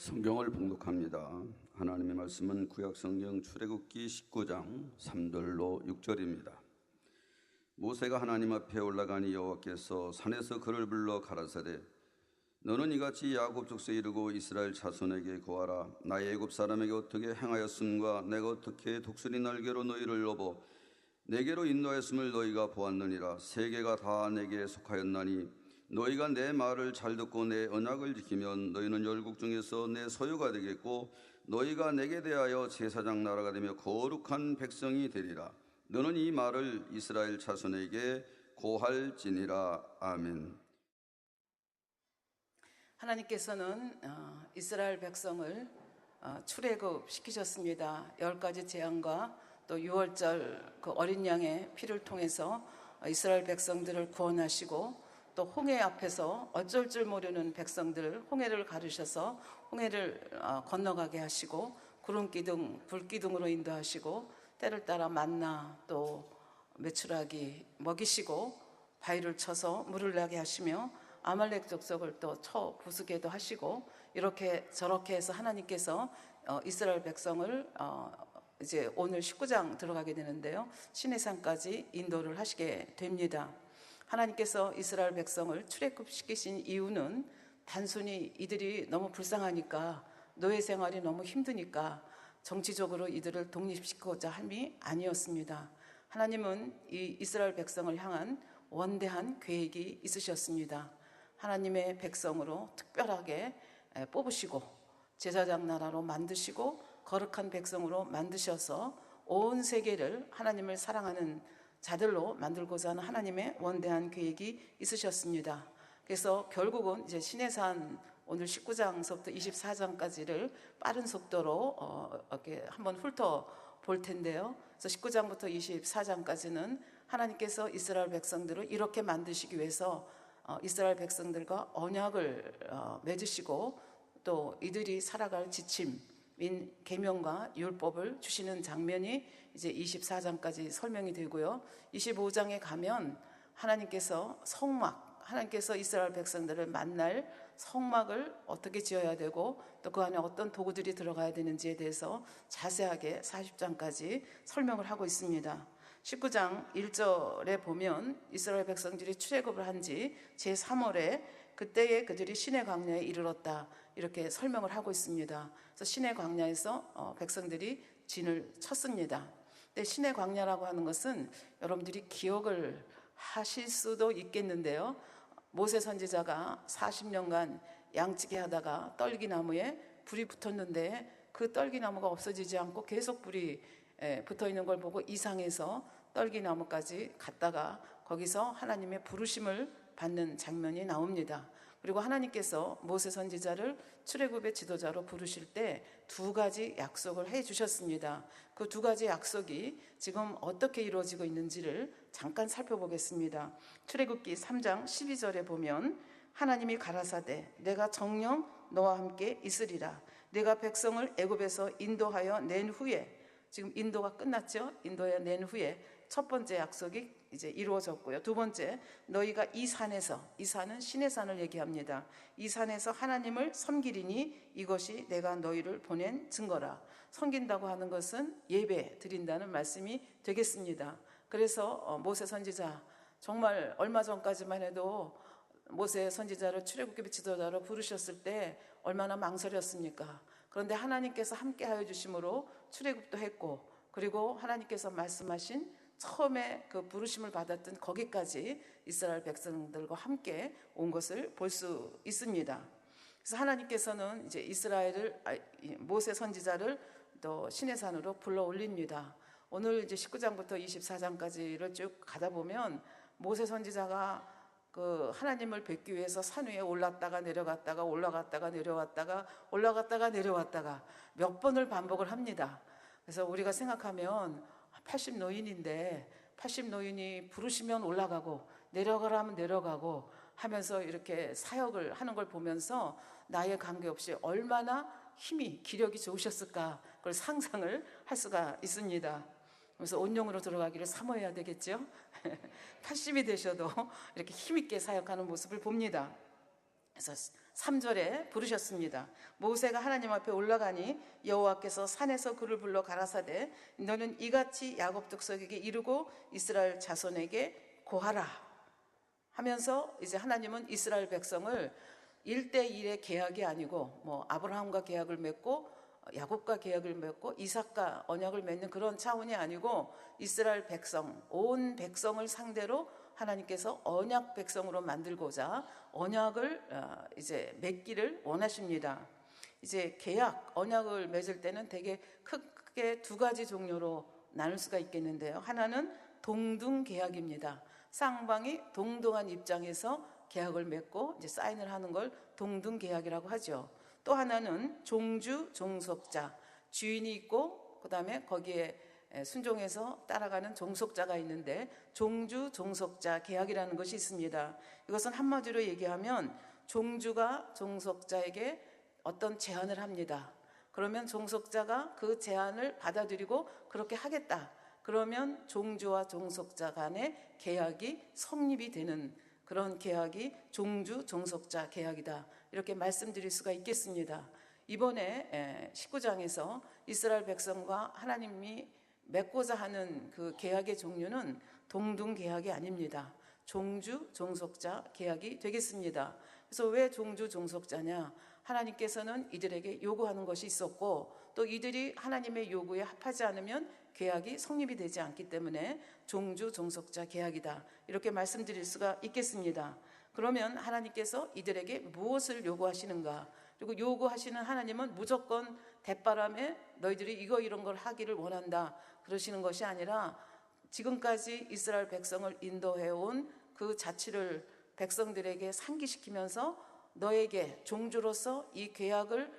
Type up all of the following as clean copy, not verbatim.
성경을 봉독합니다. 하나님의 말씀은 구약성경 출애굽기 19장 3절로 6절입니다. 모세가 하나님 앞에 올라가니 여호와께서 산에서 그를 불러 가라사대 너는 이같이 야곱 족속에 이르고 이스라엘 자손에게 고하라. 나의 애굽 사람에게 어떻게 행하였음과 내가 어떻게 독수리 날개로 너희를 업어 내게로 인도하였음을 너희가 보았느니라. 세계가 다 내게 속하였나니 너희가 내 말을 잘 듣고 내 언약을 지키면 너희는 열국 중에서 내 소유가 되겠고 너희가 내게 대하여 제사장 나라가 되며 거룩한 백성이 되리라. 너는 이 말을 이스라엘 자손에게 고할지니라. 아멘. 하나님께서는 이스라엘 백성을 출애굽 시키셨습니다. 10가지 재앙과 또 6월절 그 어린 양의 피를 통해서 이스라엘 백성들을 구원하시고 또 홍해 앞에서 어쩔 줄 모르는 백성들 홍해를 가르셔서 홍해를 건너가게 하시고 구름기둥 불기둥으로 인도하시고 때를 따라 만나 또 메추라기 먹이시고 바위를 쳐서 물을 나게 하시며 아말렉 족속을 또 쳐 부수게도 하시고 이렇게 저렇게 해서 하나님께서 이스라엘 백성을 이제 오늘 19장 들어가게 되는데요, 시내산까지 인도를 하시게 됩니다. 하나님께서 이스라엘 백성을 출애굽시키신 이유는 단순히 이들이 너무 불쌍하니까, 노예 생활이 너무 힘드니까 정치적으로 이들을 독립시키고자 함이 아니었습니다. 하나님은 이 이스라엘 백성을 향한 원대한 계획이 있으셨습니다. 하나님의 백성으로 특별하게 뽑으시고 제사장 나라로 만드시고 거룩한 백성으로 만드셔서 온 세계를 하나님을 사랑하는 자들로 만들고자 하는 하나님의 원대한 계획이 있으셨습니다. 그래서 결국은 이제 시내산 오늘 19장서부터 24장까지를 빠른 속도로 이렇게 한번 훑어 볼 텐데요. 그래서 19장부터 24장까지는 하나님께서 이스라엘 백성들을 이렇게 만드시기 위해서 이스라엘 백성들과 언약을 맺으시고 또 이들이 살아갈 지침인 계명과 율법을 주시는 장면이 이제 24장까지 설명이 되고요. 25장에 가면 하나님께서 하나님께서 이스라엘 백성들을 만날 성막을 어떻게 지어야 되고 또 그 안에 어떤 도구들이 들어가야 되는지에 대해서 자세하게 40장까지 설명을 하고 있습니다. 19장 1절에 보면 이스라엘 백성들이 출애굽을 한 지 제3월에 그때에 그들이 시내 광야에 이르렀다, 이렇게 설명을 하고 있습니다. 그래서 시내 광야에서 백성들이 진을 쳤습니다. 근데 시내 광야라고 하는 것은 여러분들이 기억을 하실 수도 있겠는데요, 모세 선지자가 40년간 양치기 하다가 떨기나무에 불이 붙었는데 그 떨기나무가 없어지지 않고 계속 불이 붙어있는 걸 보고 이상해서 떨기나무까지 갔다가 거기서 하나님의 부르심을 받는 장면이 나옵니다. 그리고 하나님께서 모세 선지자를 출애굽의 지도자로 부르실 때 2가지 약속을 해 주셨습니다. 그 2가지 약속이 지금 어떻게 이루어지고 있는지를 잠깐 살펴보겠습니다. 출애굽기 3장 12절에 보면 하나님이 가라사대 내가 정녕 너와 함께 있으리라. 내가 백성을 애굽에서 인도하여 낸 후에, 지금 인도가 끝났죠. 인도에 낸 후에 첫 번째 약속이 이제 이루어졌고요. 2번째, 너희가 이 산에서, 이 산은 시내산을 얘기합니다. 이 산에서 하나님을 섬기리니 이것이 내가 너희를 보낸 증거라. 섬긴다고 하는 것은 예배 드린다는 말씀이 되겠습니다. 그래서 모세 선지자, 정말 얼마 전까지만 해도 모세 선지자를 출애굽기 지도자로 부르셨을 때 얼마나 망설였습니까? 그런데 하나님께서 함께하여 주심으로 출애굽도 했고, 그리고 하나님께서 말씀하신 처음에 그 부르심을 받았던 거기까지 이스라엘 백성들과 함께 온 것을 볼 수 있습니다. 그래서 하나님께서는 이제 모세 선지자를 또 시내산으로 불러 올립니다. 오늘 이제 19장부터 24장까지를 쭉 가다 보면 모세 선지자가 그 하나님을 뵙기 위해서 산 위에 올랐다가 내려갔다가 올라갔다가 내려왔다가 올라갔다가 내려왔다가 몇 번을 반복을 합니다. 그래서 우리가 생각하면 80노인인데 80노인이 부르시면 올라가고 내려가라면 내려가고 하면서 이렇게 사역을 하는 걸 보면서 나이에 관계없이 얼마나 힘이 기력이 좋으셨을까, 그걸 상상을 할 수가 있습니다. 그래서 온영으로 들어가기를 사모해야 되겠죠. 80이 되셔도 이렇게 힘있게 사역하는 모습을 봅니다. 그래서 3절에 부르셨습니다. 모세가 하나님 앞에 올라가니 여호와께서 산에서 그를 불러 가라사대 너는 이같이 야곱 족속에게 이르고 이스라엘 자손에게 고하라 하면서 이제 하나님은 이스라엘 백성을 1대1의 계약이 아니고 뭐 아브라함과 계약을 맺고 야곱과 계약을 맺고 이삭과 언약을 맺는 그런 차원이 아니고 이스라엘 백성, 온 백성을 상대로 하나님께서 언약 백성으로 만들고자 언약을 이제 맺기를 원하십니다. 이제 계약, 언약을 맺을 때는 되게 크게 두 가지 종류로 나눌 수가 있겠는데요. 하나는 동등 계약입니다. 쌍방이 동등한 입장에서 계약을 맺고 이제 사인을 하는 걸 동등 계약이라고 하죠. 또 하나는 종주, 종속자, 주인이 있고 그다음에 거기에 순종해서 따라가는 종속자가 있는데 종주, 종속자 계약이라는 것이 있습니다. 이것은 한마디로 얘기하면 종주가 종속자에게 어떤 제안을 합니다. 그러면 종속자가 그 제안을 받아들이고 그렇게 하겠다. 그러면 종주와 종속자 간의 계약이 성립이 되는 그런 계약이 종주, 종속자 계약이다. 이렇게 말씀드릴 수가 있겠습니다. 이번에 19장에서 이스라엘 백성과 하나님이 맺고자 하는 그 계약의 종류는 동등 계약이 아닙니다. 종주, 종속자 계약이 되겠습니다. 그래서 왜 종주, 종속자냐? 하나님께서는 이들에게 요구하는 것이 있었고 또 이들이 하나님의 요구에 합하지 않으면 계약이 성립이 되지 않기 때문에 종주, 종속자 계약이다. 이렇게 말씀드릴 수가 있겠습니다. 그러면 하나님께서 이들에게 무엇을 요구하시는가? 그리고 요구하시는 하나님은 무조건 대바람에 너희들이 이런 걸 하기를 원한다 그러시는 것이 아니라 지금까지 이스라엘 백성을 인도해온 그 자취를 백성들에게 상기시키면서 너에게 종주로서 이 계약을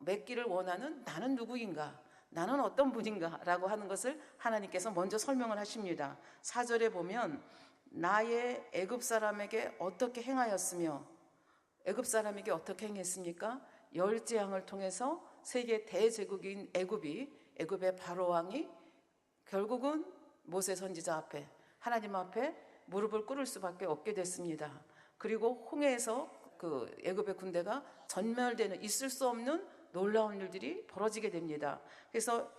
맺기를 원하는 나는 누구인가? 나는 어떤 분인가? 라고 하는 것을 하나님께서 먼저 설명을 하십니다. 4절에 보면 나의 애굽 사람에게 어떻게 행하였으며 애굽 사람에게 어떻게 행했습니까? 열 재앙을 통해서 세계 대제국인 애굽의 바로 왕이 결국은 모세 선지자 앞에 하나님 앞에 무릎을 꿇을 수밖에 없게 됐습니다. 그리고 홍해에서 그 애굽의 군대가 전멸되는 있을 수 없는 놀라운 일들이 벌어지게 됩니다. 그래서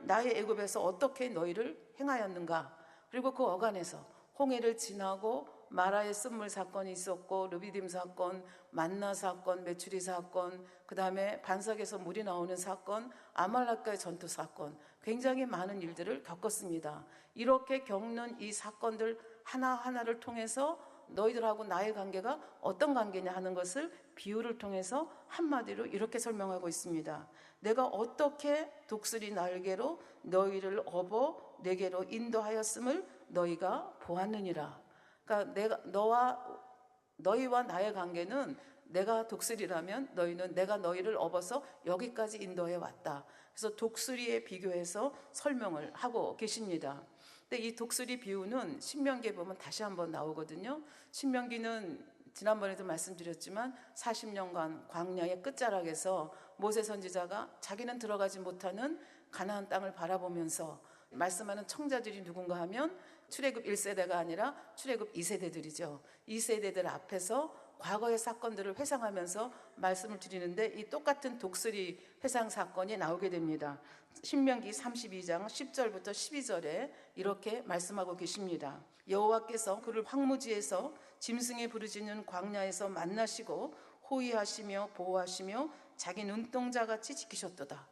나의 애굽에서 어떻게 너희를 행하였는가? 그리고 그 어간에서 홍해를 지나고 마라의 쓴물 사건이 있었고 르비딤 사건, 만나 사건, 메추리 사건, 그 다음에 반석에서 물이 나오는 사건, 아말렉과의 전투 사건, 굉장히 많은 일들을 겪었습니다. 이렇게 겪는 이 사건들 하나하나를 통해서 너희들하고 나의 관계가 어떤 관계냐 하는 것을 비유를 통해서 한마디로 이렇게 설명하고 있습니다. 내가 어떻게 독수리 날개로 너희를 업어 내게로 인도하였음을 너희가 보았느니라. 그러니까 너희와 나의 관계는 내가 독수리라면 너희는 내가 너희를 업어서 여기까지 인도해 왔다. 그래서 독수리에 비교해서 설명을 하고 계십니다. 근데 이 독수리 비유는 신명기에 보면 다시 한번 나오거든요. 신명기는 지난번에도 말씀드렸지만 40년간 광야의 끝자락에서 모세 선지자가 자기는 들어가지 못하는 가나안 땅을 바라보면서 말씀하는 청자들이 누군가 하면 출애굽 1세대가 아니라 출애굽 2세대들이죠. 2세대들 앞에서 과거의 사건들을 회상하면서 말씀을 드리는데 이 똑같은 독수리 회상 사건이 나오게 됩니다. 신명기 32장 10절부터 12절에 이렇게 말씀하고 계십니다. 여호와께서 그를 황무지에서 짐승의 부르짖는 광야에서 만나시고 호위하시며 보호하시며 자기 눈동자같이 지키셨도다.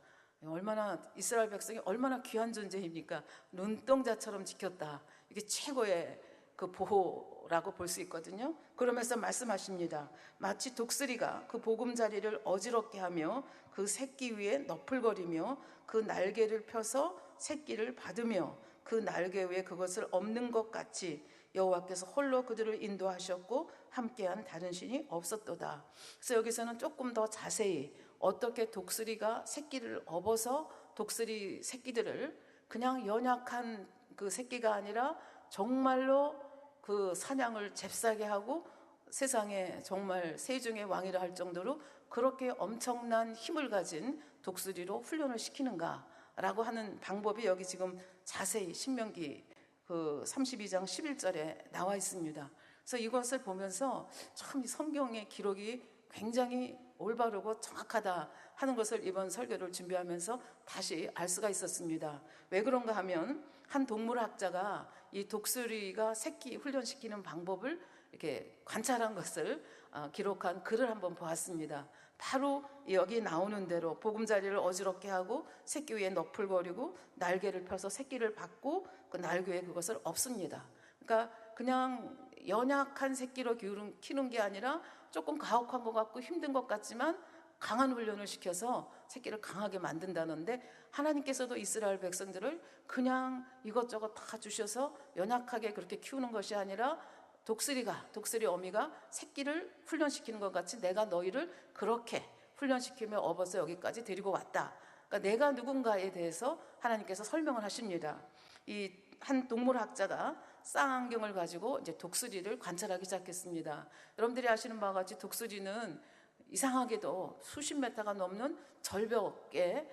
얼마나 이스라엘 백성이 얼마나 귀한 존재입니까? 눈동자처럼 지켰다. 이게 최고의 그 보호라고 볼 수 있거든요. 그러면서 말씀하십니다. 마치 독수리가 그 보금자리를 어지럽게 하며 그 새끼 위에 너풀거리며 그 날개를 펴서 새끼를 받으며 그 날개 위에 그것을 엎는 것 같이 여호와께서 홀로 그들을 인도하셨고 함께한 다른 신이 없었도다. 그래서 여기서는 조금 더 자세히 어떻게 독수리가 새끼를 업어서 독수리 새끼들을 그냥 연약한 그 새끼가 아니라 정말로 그 사냥을 잽싸게 하고 세상에 정말 세중의 왕이라 할 정도로 그렇게 엄청난 힘을 가진 독수리로 훈련을 시키는가라고 하는 방법이 여기 지금 자세히 신명기 그 32장 11절에 나와 있습니다. 그래서 이것을 보면서 참 이 성경의 기록이 굉장히 올바르고 정확하다 하는 것을 이번 설교를 준비하면서 다시 알 수가 있었습니다. 왜 그런가 하면 한 동물학자가 이 독수리가 새끼 훈련시키는 방법을 이렇게 관찰한 것을 기록한 글을 한번 보았습니다. 바로 여기 나오는 대로 보금자리를 어지럽게 하고 새끼 위에 너풀거리고 날개를 펴서 새끼를 받고 그 날개에 그것을 엎습니다. 그러니까 그냥 연약한 새끼로 키우는 게 아니라 조금 가혹한 것 같고 힘든 것 같지만 강한 훈련을 시켜서 새끼를 강하게 만든다는데, 하나님께서도 이스라엘 백성들을 그냥 이것저것 다 주셔서 연약하게 그렇게 키우는 것이 아니라 독수리 어미가 새끼를 훈련시키는 것 같이 내가 너희를 그렇게 훈련시키며 업어서 여기까지 데리고 왔다. 그러니까 내가 누군가에 대해서 하나님께서 설명을 하십니다. 이 한 동물학자가 쌍안경을 가지고 이제 독수리를 관찰하기 시작했습니다. 여러분들이 아시는 바와 같이 독수리는 이상하게도 수십 메타가 넘는 절벽에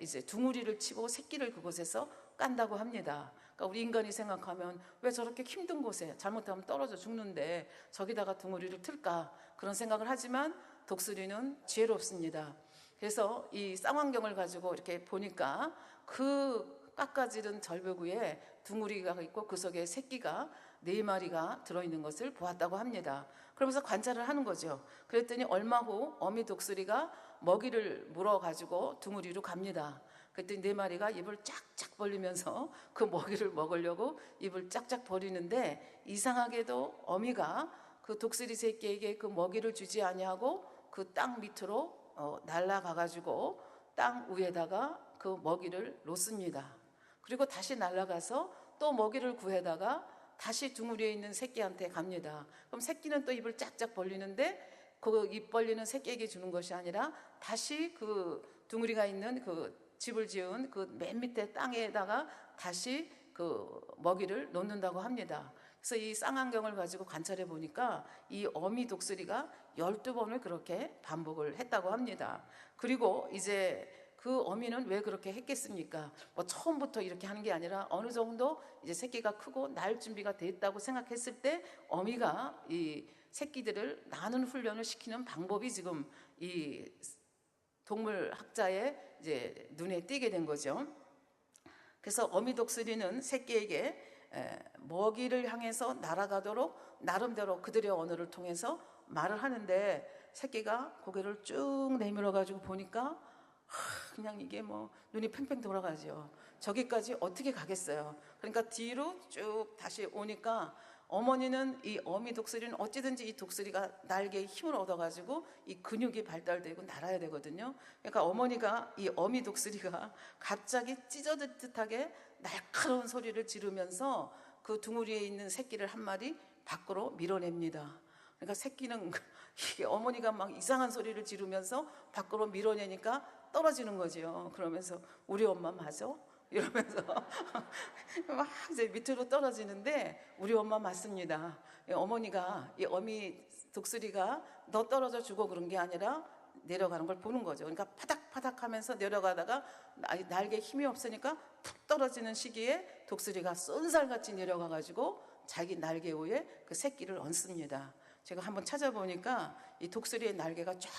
이제 둥우리를 치고 새끼를 그곳에서 깐다고 합니다. 그러니까 우리 인간이 생각하면 왜 저렇게 힘든 곳에 잘못하면 떨어져 죽는데 저기다가 둥우리를 틀까, 그런 생각을 하지만 독수리는 지혜롭습니다. 그래서 이 쌍안경을 가지고 이렇게 보니까 그 깎아지른 절벽 위에 둥우리가 있고 그 속에 새끼가 4마리가 들어있는 것을 보았다고 합니다. 그러면서 관찰을 하는 거죠. 그랬더니 얼마 후 어미 독수리가 먹이를 물어가지고 둥우리로 갑니다. 그랬더니 4마리가 입을 쫙쫙 벌리면서 그 먹이를 먹으려고 입을 쫙쫙 벌리는데, 이상하게도 어미가 그 독수리 새끼에게 그 먹이를 주지 아니하고 그 땅 밑으로 날아가가지고 땅 위에다가 그 먹이를 놓습니다. 그리고 다시 날아가서 또 먹이를 구해다가 다시 둥우리에 있는 새끼한테 갑니다. 그럼 새끼는 또 입을 쫙쫙 벌리는데 그 입 벌리는 새끼에게 주는 것이 아니라 다시 그 둥우리가 있는 그 집을 지은 그 맨 밑에 땅에다가 다시 그 먹이를 놓는다고 합니다. 그래서 이 쌍안경을 가지고 관찰해 보니까 이 어미 독수리가 12번을 그렇게 반복을 했다고 합니다. 그리고 이제 그 어미는 왜 그렇게 했겠습니까? 뭐 처음부터 이렇게 하는 게 아니라 어느 정도 이제 새끼가 크고 날 준비가 됐다고 생각했을 때 어미가 이 새끼들을 나는 훈련을 시키는 방법이 지금 이 동물학자의 이제 눈에 띄게 된 거죠. 그래서 어미 독수리는 새끼에게 먹이를 향해서 날아가도록 나름대로 그들의 언어를 통해서 말을 하는데, 새끼가 고개를 쭉 내밀어 가지고 보니까 그냥 이게 뭐 눈이 팽팽 돌아가죠. 저기까지 어떻게 가겠어요. 그러니까 뒤로 쭉 다시 오니까 어머니는 이 어미 독수리는 어찌든지 이 독수리가 날개에 힘을 얻어가지고 이 근육이 발달되고 날아야 되거든요. 그러니까 어머니가 이 어미 독수리가 갑자기 찢어듯하게 날카로운 소리를 지르면서 그 둥우리에 있는 새끼를 한 마리 밖으로 밀어냅니다. 그러니까 새끼는 이게 어머니가 막 이상한 소리를 지르면서 밖으로 밀어내니까 떨어지는 거죠. 그러면서 우리 엄마 맞아? 이러면서 막 이제 밑으로 떨어지는데 우리 엄마 맞습니다. 어머니가 이 어미 독수리가 너 떨어져 죽어 그런 게 아니라 내려가는 걸 보는 거죠. 그러니까 파닥파닥 하면서 내려가다가 날개에 힘이 없으니까 푹 떨어지는 시기에 독수리가 쏜살같이 내려가 가지고 자기 날개 위에 그 새끼를 얹습니다. 제가 한번 찾아보니까 이 독수리의 날개가 쫙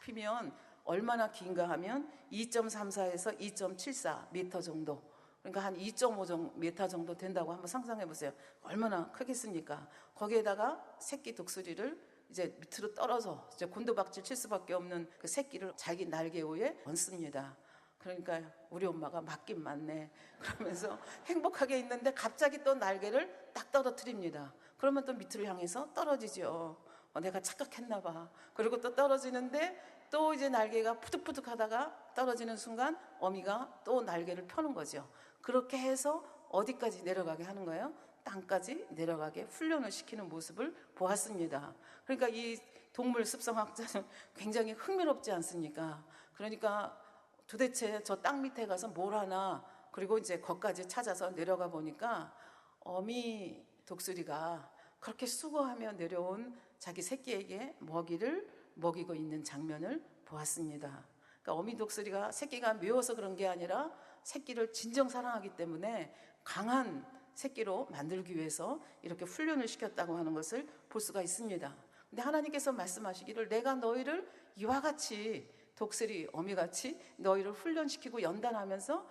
피면 얼마나 긴가 하면 2.34에서 2.74 미터 정도, 그러니까 한 2.5 미터 정도 된다고 한번 상상해 보세요. 얼마나 크겠습니까? 거기에다가 새끼 독수리를 이제 밑으로 떨어져 이제 곤두박질 칠 수밖에 없는 그 새끼를 자기 날개 위에 얹습니다. 그러니까 우리 엄마가 맞긴 맞네 그러면서 행복하게 있는데 갑자기 또 날개를 딱 떨어뜨립니다. 그러면 또 밑으로 향해서 떨어지죠. 내가 착각했나 봐. 그리고 또 떨어지는데 또 이제 날개가 푸득푸득 하다가 떨어지는 순간 어미가 또 날개를 펴는 거죠. 그렇게 해서 어디까지 내려가게 하는 거예요? 땅까지 내려가게 훈련을 시키는 모습을 보았습니다. 그러니까 이 동물 습성학자는 굉장히 흥미롭지 않습니까? 그러니까 도대체 저 땅 밑에 가서 뭘 하나, 그리고 이제 거기까지 찾아서 내려가 보니까 어미 독수리가 그렇게 수고하며 내려온 자기 새끼에게 먹이를 먹이고 있는 장면을 보았습니다. 그러니까 어미 독수리가 새끼가 미워서 그런 게 아니라 새끼를 진정 사랑하기 때문에 강한 새끼로 만들기 위해서 이렇게 훈련을 시켰다고 하는 것을 볼 수가 있습니다. 근데 하나님께서 말씀하시기를 내가 너희를 이와 같이 독수리 어미같이 너희를 훈련시키고 연단하면서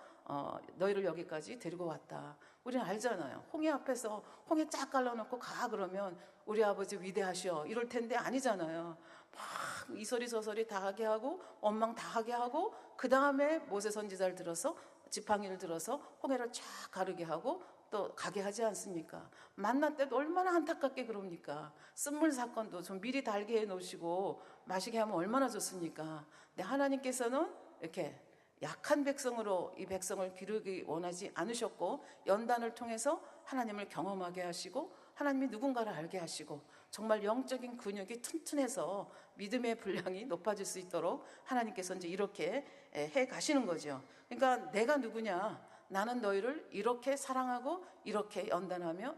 너희를 여기까지 데리고 왔다. 우리는 알잖아요. 홍해 앞에서 홍해 쫙 갈라놓고 가 그러면 우리 아버지 위대하셔 이럴 텐데 아니잖아요. 막 이소리 저소리 다 하게 하고 원망 다 하게 하고 그 다음에 모세 선지자를 들어서 지팡이를 들어서 홍해를 쫙 가르게 하고 또 가게 하지 않습니까? 만날 때도 얼마나 안타깝게 그럽니까? 쓴물 사건도 좀 미리 달게 해놓으시고 마시게 하면 얼마나 좋습니까? 근데 하나님께서는 이렇게 약한 백성으로 이 백성을 기르기 원하지 않으셨고 연단을 통해서 하나님을 경험하게 하시고 하나님이 누군가를 알게 하시고 정말 영적인 근육이 튼튼해서 믿음의 분량이 높아질 수 있도록 하나님께서 이제 이렇게 해 가시는 거죠. 그러니까 내가 누구냐? 나는 너희를 이렇게 사랑하고 이렇게 연단하며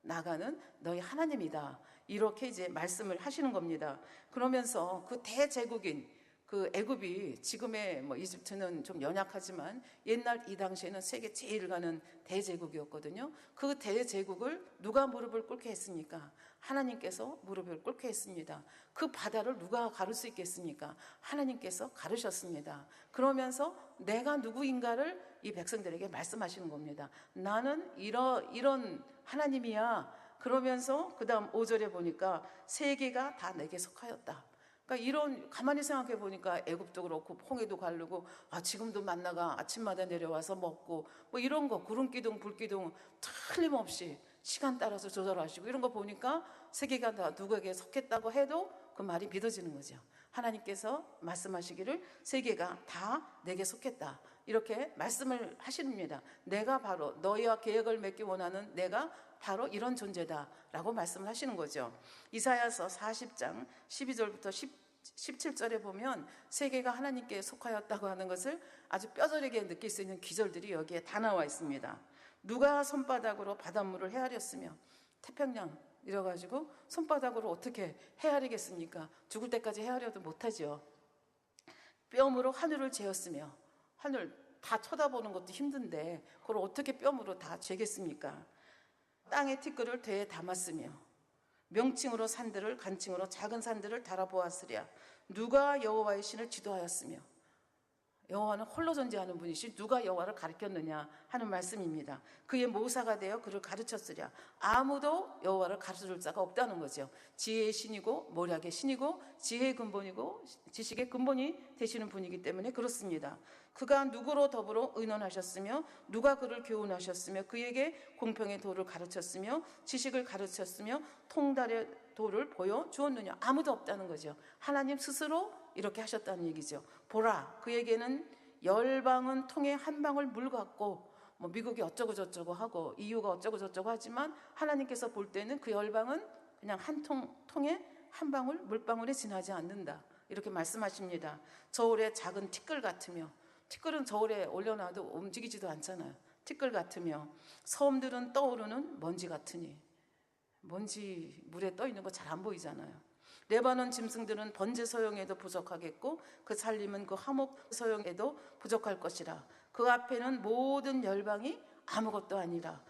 나가는 너희 하나님이다. 이렇게 이제 말씀을 하시는 겁니다. 그러면서 그 대제국인 그 애굽이 지금의 뭐 이집트는 좀 연약하지만 옛날 이 당시에는 세계 제일 가는 대제국이었거든요. 그 대제국을 누가 무릎을 꿇게 했습니까? 하나님께서 무릎을 꿇게 했습니다. 그 바다를 누가 가를 수 있겠습니까? 하나님께서 가르셨습니다. 그러면서 내가 누구인가를 이 백성들에게 말씀하시는 겁니다. 나는 이런 하나님이야. 그러면서 그 다음 5절에 보니까 세계가 다 내게 속하였다. 그러니까 이런 가만히 생각해 보니까 애굽도 그렇고 홍해도 가르고 지금도 만나가 아침마다 내려와서 먹고 뭐 이런 거 구름기둥 불기둥 틀림없이 시간 따라서 조절하시고 이런 거 보니까 세계가 다 누구에게 속했다고 해도 그 말이 믿어지는 거죠. 하나님께서 말씀하시기를 세계가 다 내게 속했다. 이렇게 말씀을 하십니다. 내가 바로 너희와 계획을 맺기 원하는 내가 바로 이런 존재다 라고 말씀을 하시는 거죠. 이사야서 40장 12절부터 17절에 보면 세계가 하나님께 속하였다고 하는 것을 아주 뼈저리게 느낄 수 있는 기절들이 여기에 다 나와 있습니다. 누가 손바닥으로 바닷물을 헤아렸으며 태평양 이래가지고 손바닥으로 어떻게 헤아리겠습니까? 죽을 때까지 헤아려도 못하죠. 뼘으로 하늘을 재었으며 하늘 다 쳐다보는 것도 힘든데 그걸 어떻게 뼘으로 다 재겠습니까? 땅의 티끌을 되에 담았으며 명칭으로 산들을 간칭으로 작은 산들을 달아보았으랴. 누가 여호와의 신을 지도하였으며 여호와는 홀로 존재하는 분이시 누가 여호와를 가르쳤느냐 하는 말씀입니다. 그의 모사가 되어 그를 가르쳤으랴. 아무도 여호와를 가르쳐줄 자가 없다는 거죠. 지혜의 신이고 모략의 신이고 지혜의 근본이고 지식의 근본이 되시는 분이기 때문에 그렇습니다. 그가 누구로 더불어 의논하셨으며 누가 그를 교훈하셨으며 그에게 공평의 도를 가르쳤으며 지식을 가르쳤으며 통달의 도를 보여주었느냐. 아무도 없다는 거죠. 하나님 스스로 이렇게 하셨다는 얘기죠. 보라, 그에게는 열방은 통에 한 방울 물 같고 뭐 미국이 어쩌고 저쩌고 하고 EU가 어쩌고 저쩌고 하지만 하나님께서 볼 때는 그 열방은 그냥 한 통에 한 방울 물방울이 지나지 않는다. 이렇게 말씀하십니다. 저울에 작은 티끌 같으며 티끌은 저울에 올려놔도 움직이지도 않잖아요. 티끌 같으며 섬들은 떠오르는 먼지 같으니 먼지 물에 떠 있는 거 잘 안 보이잖아요. 레바논 짐승들은 번제 소용에도 부족하겠고 그 살림은 그 화목 소용에도 부족할 것이라. 그 앞에는 모든 열방이 아무것도 아니라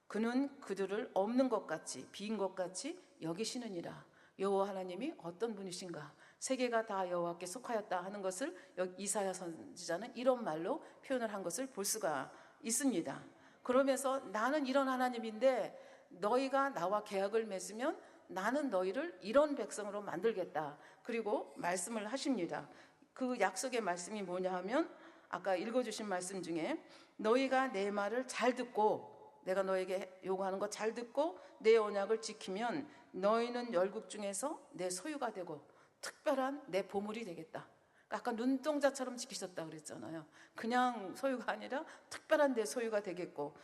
그는 그들을 없는 것 같이 빈 것 같이 여기시느니라. 여호와 하나님이 어떤 분이신가? 세계가 다 여호와께 속하였다 하는 것을 이사야 선지자는 이런 말로 표현을 한 것을 볼 수가 있습니다. 그러면서 나는 이런 하나님인데 너희가 나와 계약을 맺으면 나는 너희를 이런 백성으로 만들겠다. 그리고 말씀을 하십니다. 그 약속의 말씀이 뭐냐 하면 아까 읽어주신 말씀 중에 너희가 내 말을 잘 듣고 내가 너에게 요구하는 거 잘 듣고 내 언약을 지키면 너희는 열국 중에서 내 소유가 되고 특별한 내 보물이 되겠다. 아까 눈동자처럼 지키셨다 그랬잖아요. 그냥 소유가 아니라 특별한 내 소유가 되겠고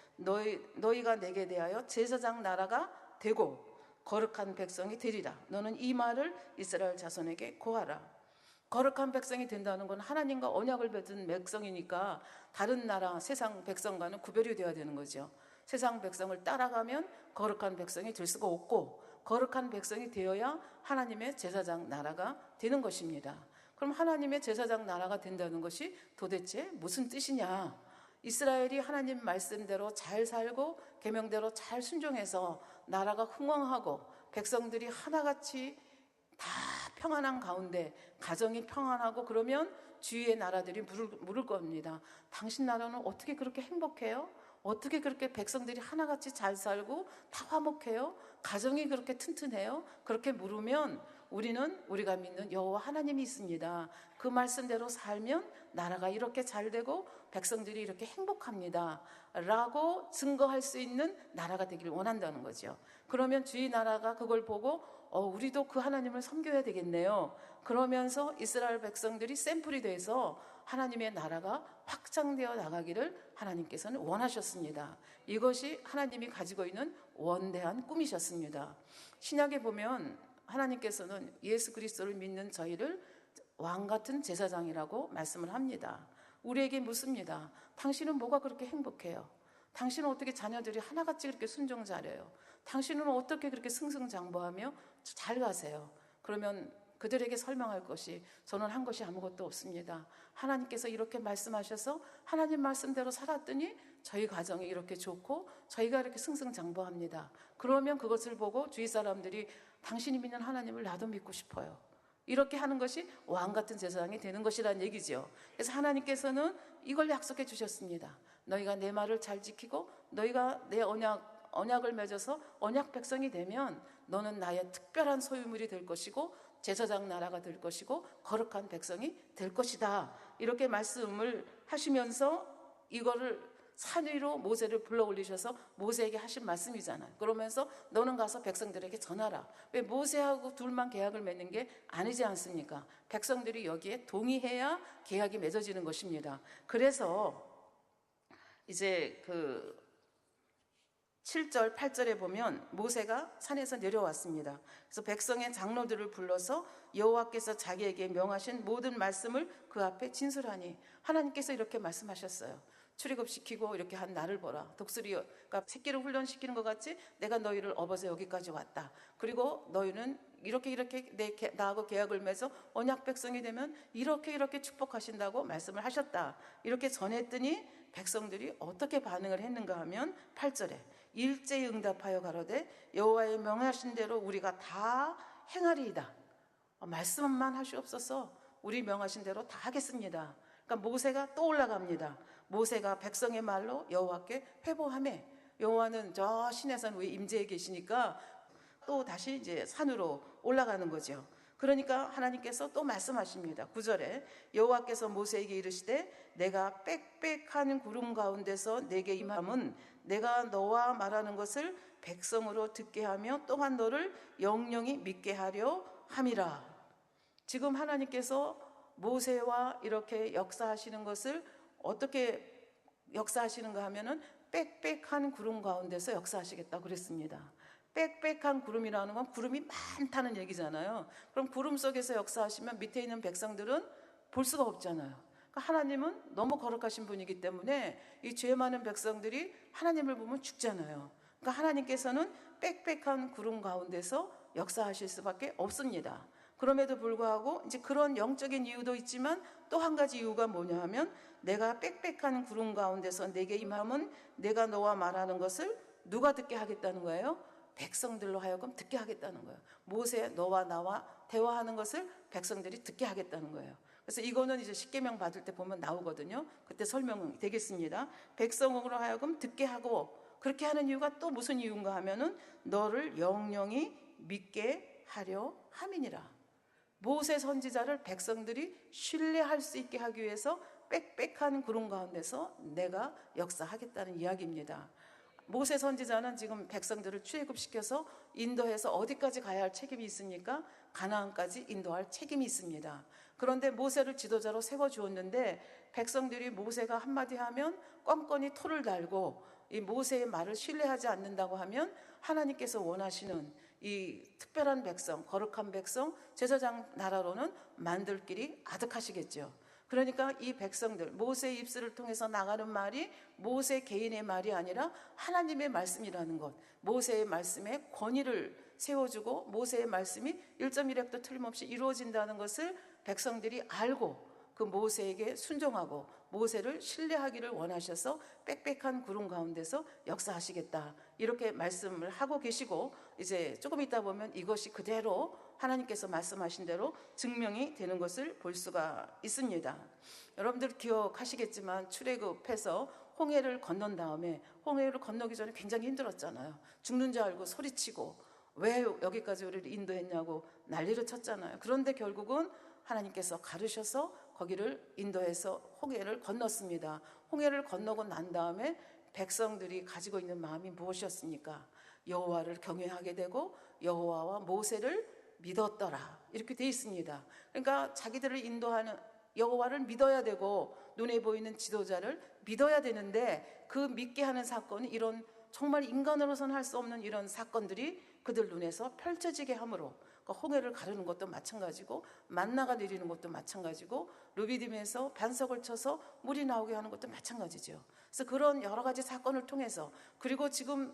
너희가 내게 대하여 제사장 나라가 되고 거룩한 백성이 되리라. 너는 이 말을 이스라엘 자손에게 고하라. 거룩한 백성이 된다는 건 하나님과 언약을 맺은 백성이니까 다른 나라 세상 백성과는 구별이 되어야 되는 거죠. 세상 백성을 따라가면 거룩한 백성이 될 수가 없고 거룩한 백성이 되어야 하나님의 제사장 나라가 되는 것입니다. 그럼 하나님의 제사장 나라가 된다는 것이 도대체 무슨 뜻이냐? 이스라엘이 하나님 말씀대로 잘 살고 계명대로 잘 순종해서 나라가 흥왕하고 백성들이 하나같이 다 평안한 가운데 가정이 평안하고 그러면 주위의 나라들이 물을 겁니다. 당신 나라는 어떻게 그렇게 행복해요? 어떻게 그렇게 백성들이 하나같이 잘 살고 다 화목해요? 가정이 그렇게 튼튼해요? 그렇게 물으면 우리는 우리가 믿는 여호와 하나님이 있습니다. 그 말씀대로 살면 나라가 이렇게 잘 되고 백성들이 이렇게 행복합니다 라고 증거할 수 있는 나라가 되기를 원한다는 거죠. 그러면 주위 나라가 그걸 보고 우리도 그 하나님을 섬겨야 되겠네요. 그러면서 이스라엘 백성들이 샘플이 돼서 하나님의 나라가 확장되어 나가기를 하나님께서는 원하셨습니다. 이것이 하나님이 가지고 있는 원대한 꿈이셨습니다. 신약에 보면 하나님께서는 예수 그리스도를 믿는 저희를 왕같은 제사장이라고 말씀을 합니다. 우리에게 묻습니다. 당신은 뭐가 그렇게 행복해요? 당신은 어떻게 자녀들이 하나같이 그렇게 순종 잘해요? 당신은 어떻게 그렇게 승승장구하며 잘 가세요? 그러면 그들에게 설명할 것이 저는 한 것이 아무것도 없습니다. 하나님께서 이렇게 말씀하셔서 하나님 말씀대로 살았더니 저희 가정이 이렇게 좋고 저희가 이렇게 승승장구합니다. 그러면 그것을 보고 주위 사람들이 당신이 믿는 하나님을 나도 믿고 싶어요. 이렇게 하는 것이 왕같은 제사장이 되는 것이라는 얘기죠. 그래서 하나님께서는 이걸 약속해 주셨습니다. 너희가 내 말을 잘 지키고 너희가 내 언약을 맺어서 언약 백성이 되면 너는 나의 특별한 소유물이 될 것이고 제사장 나라가 될 것이고 거룩한 백성이 될 것이다. 이렇게 말씀을 하시면서 이거를 산 위로 모세를 불러 올리셔서 모세에게 하신 말씀이잖아요. 그러면서 너는 가서 백성들에게 전하라. 왜 모세하고 둘만 계약을 맺는 게 아니지 않습니까? 백성들이 여기에 동의해야 계약이 맺어지는 것입니다. 그래서 이제 그 7절, 8절에 보면 모세가 산에서 내려왔습니다. 그래서 백성의 장로들을 불러서 여호와께서 자기에게 명하신 모든 말씀을 그 앞에 진술하니 하나님께서 이렇게 말씀하셨어요. 출애굽시키고 이렇게 한 나를 보라. 독수리가 새끼를 훈련시키는 것 같이 내가 너희를 업어서 여기까지 왔다. 그리고 너희는 이렇게 나하고 계약을 맺어 언약 백성이 되면 이렇게 축복하신다고 말씀을 하셨다. 이렇게 전했더니 백성들이 어떻게 반응을 했는가 하면 8절에 일제히 응답하여 가로되 여호와의 명하신 대로 우리가 다 행하리이다. 말씀만 하시옵소서. 우리 명하신 대로 다 하겠습니다. 그러니까 모세가 또 올라갑니다. 모세가 백성의 말로 여호와께 회보하매 여호와는 저 신의 위에 임재해 계시니까 또 다시 이제 산으로 올라가는 거죠. 그러니까 하나님께서 또 말씀하십니다. 9절에 여호와께서 모세에게 이르시되 내가 빽빽한 구름 가운데서 내게 임함은 내가 너와 말하는 것을 백성으로 듣게 하며 또한 너를 영영히 믿게 하려 함이라. 지금 하나님께서 모세와 이렇게 역사하시는 것을 어떻게 역사하시는가 하면은 빽빽한 구름 가운데서 역사하시겠다고 그랬습니다. 빽빽한 구름이라는 건 구름이 많다는 얘기잖아요. 그럼 구름 속에서 역사하시면 밑에 있는 백성들은 볼 수가 없잖아요. 그러니까 하나님은 너무 거룩하신 분이기 때문에 이 죄 많은 백성들이 하나님을 보면 죽잖아요. 그러니까 하나님께서는 빽빽한 구름 가운데서 역사하실 수밖에 없습니다. 그럼에도 불구하고 이제 그런 영적인 이유도 있지만 또 한 가지 이유가 뭐냐 하면 내가 빽빽한 구름 가운데서 내게 임함은 내가 너와 말하는 것을 누가 듣게 하겠다는 거예요? 백성들로 하여금 듣게 하겠다는 거예요. 모세 너와 나와 대화하는 것을 백성들이 듣게 하겠다는 거예요. 그래서 이거는 이제 십계명 받을 때 보면 나오거든요. 그때 설명이 되겠습니다. 백성으로 하여금 듣게 하고 그렇게 하는 이유가 또 무슨 이유인가 하면은 너를 영영히 믿게 하려 함이니라. 모세 선지자를 백성들이 신뢰할 수 있게 하기 위해서 빽빽한 구름 가운데서 내가 역사하겠다는 이야기입니다. 모세 선지자는 지금 백성들을 출애굽시켜서 인도해서 어디까지 가야 할 책임이 있습니까? 가나안까지 인도할 책임이 있습니다. 그런데 모세를 지도자로 세워주었는데 백성들이 모세가 한마디 하면 껌껌이 토를 달고 이 모세의 말을 신뢰하지 않는다고 하면 하나님께서 원하시는 이 특별한 백성, 거룩한 백성, 제사장 나라로는 만들 길이 아득하시겠죠. 그러니까 이 백성들, 모세의 입술을 통해서 나가는 말이 모세 개인의 말이 아니라 하나님의 말씀이라는 것, 모세의 말씀에 권위를 세워주고 모세의 말씀이 1.1획도 틀림없이 이루어진다는 것을 백성들이 알고 그 모세에게 순종하고 모세를 신뢰하기를 원하셔서 빽빽한 구름 가운데서 역사하시겠다 이렇게 말씀을 하고 계시고, 이제 조금 있다 보면 이것이 그대로 하나님께서 말씀하신 대로 증명이 되는 것을 볼 수가 있습니다. 여러분들 기억하시겠지만 출애굽해서 홍해를 건넌 다음에, 홍해를 건너기 전에 굉장히 힘들었잖아요. 죽는 줄 알고 소리치고 왜 여기까지 우리를 인도했냐고 난리를 쳤잖아요. 그런데 결국은 하나님께서 가르셔서 거기를 인도해서 홍해를 건넜습니다. 홍해를 건너고 난 다음에 백성들이 가지고 있는 마음이 무엇이었습니까? 여호와를 경외하게 되고 여호와와 모세를 믿었더라 이렇게 돼 있습니다. 그러니까 자기들을 인도하는 여호와를 믿어야 되고 눈에 보이는 지도자를 믿어야 되는데, 그 믿게 하는 사건이 이런 정말 인간으로서는 할 수 없는 이런 사건들이 그들 눈에서 펼쳐지게 함으로, 그러니까 홍해를 가르는 것도 마찬가지고 만나가 내리는 것도 마찬가지고 르비딤에서 반석을 쳐서 물이 나오게 하는 것도 마찬가지죠. 그래서 그런 여러 가지 사건을 통해서, 그리고 지금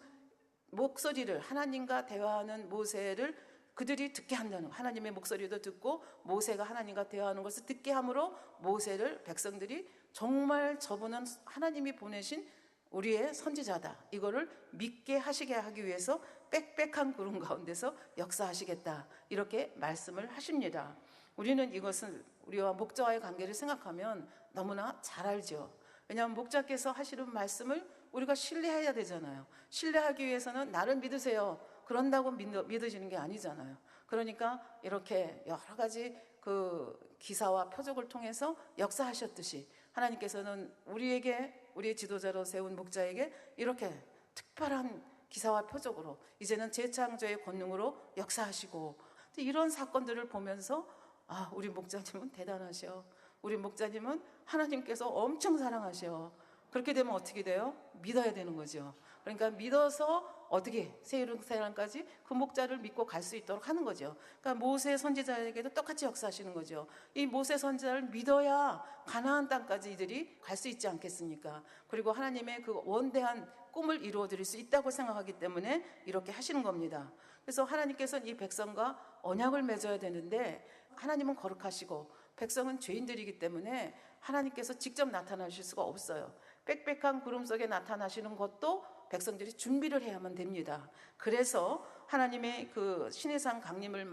목소리를, 하나님과 대화하는 모세를 그들이 듣게 한다는, 하나님의 목소리도 듣고 모세가 하나님과 대화하는 것을 듣게 함으로 모세를 백성들이 정말 저분은 하나님이 보내신 우리의 선지자다 이거를 믿게 하시게 하기 위해서 빽빽한 구름 가운데서 역사하시겠다 이렇게 말씀을 하십니다. 우리는 이것을 우리와 목자와의 관계를 생각하면 너무나 잘 알죠. 왜냐하면 목자께서 하시는 말씀을 우리가 신뢰해야 되잖아요. 신뢰하기 위해서는 나를 믿으세요 그런다고 믿어지는 게 아니잖아요. 그러니까 이렇게 여러 가지 그 기사와 표적을 통해서 역사하셨듯이 하나님께서는 우리에게, 우리의 지도자로 세운 목자에게 이렇게 특별한 기사와 표적으로 이제는 재창조의 권능으로 역사하시고, 이런 사건들을 보면서 아, 우리 목자님은 대단하셔. 우리 목자님은 하나님께서 엄청 사랑하셔. 그렇게 되면 어떻게 돼요? 믿어야 되는 거죠. 그러니까 믿어서 어떻게 세일세란까지 그 목자를 믿고 갈 수 있도록 하는 거죠. 그러니까 모세 선지자에게도 똑같이 역사하시는 거죠. 이 모세 선지자를 믿어야 가나안 땅까지 이들이 갈 수 있지 않겠습니까? 그리고 하나님의 그 원대한 꿈을 이루어 드릴 수 있다고 생각하기 때문에 이렇게 하시는 겁니다. 그래서 하나님께서는 이 백성과 언약을 맺어야 되는데, 하나님은 거룩하시고 백성은 죄인들이기 때문에 하나님께서 직접 나타나실 수가 없어요. 빽빽한 구름 속에 나타나시는 것도 백성들이 준비를 해야만 됩니다. 그래서 하나님의 그 시내산 강림을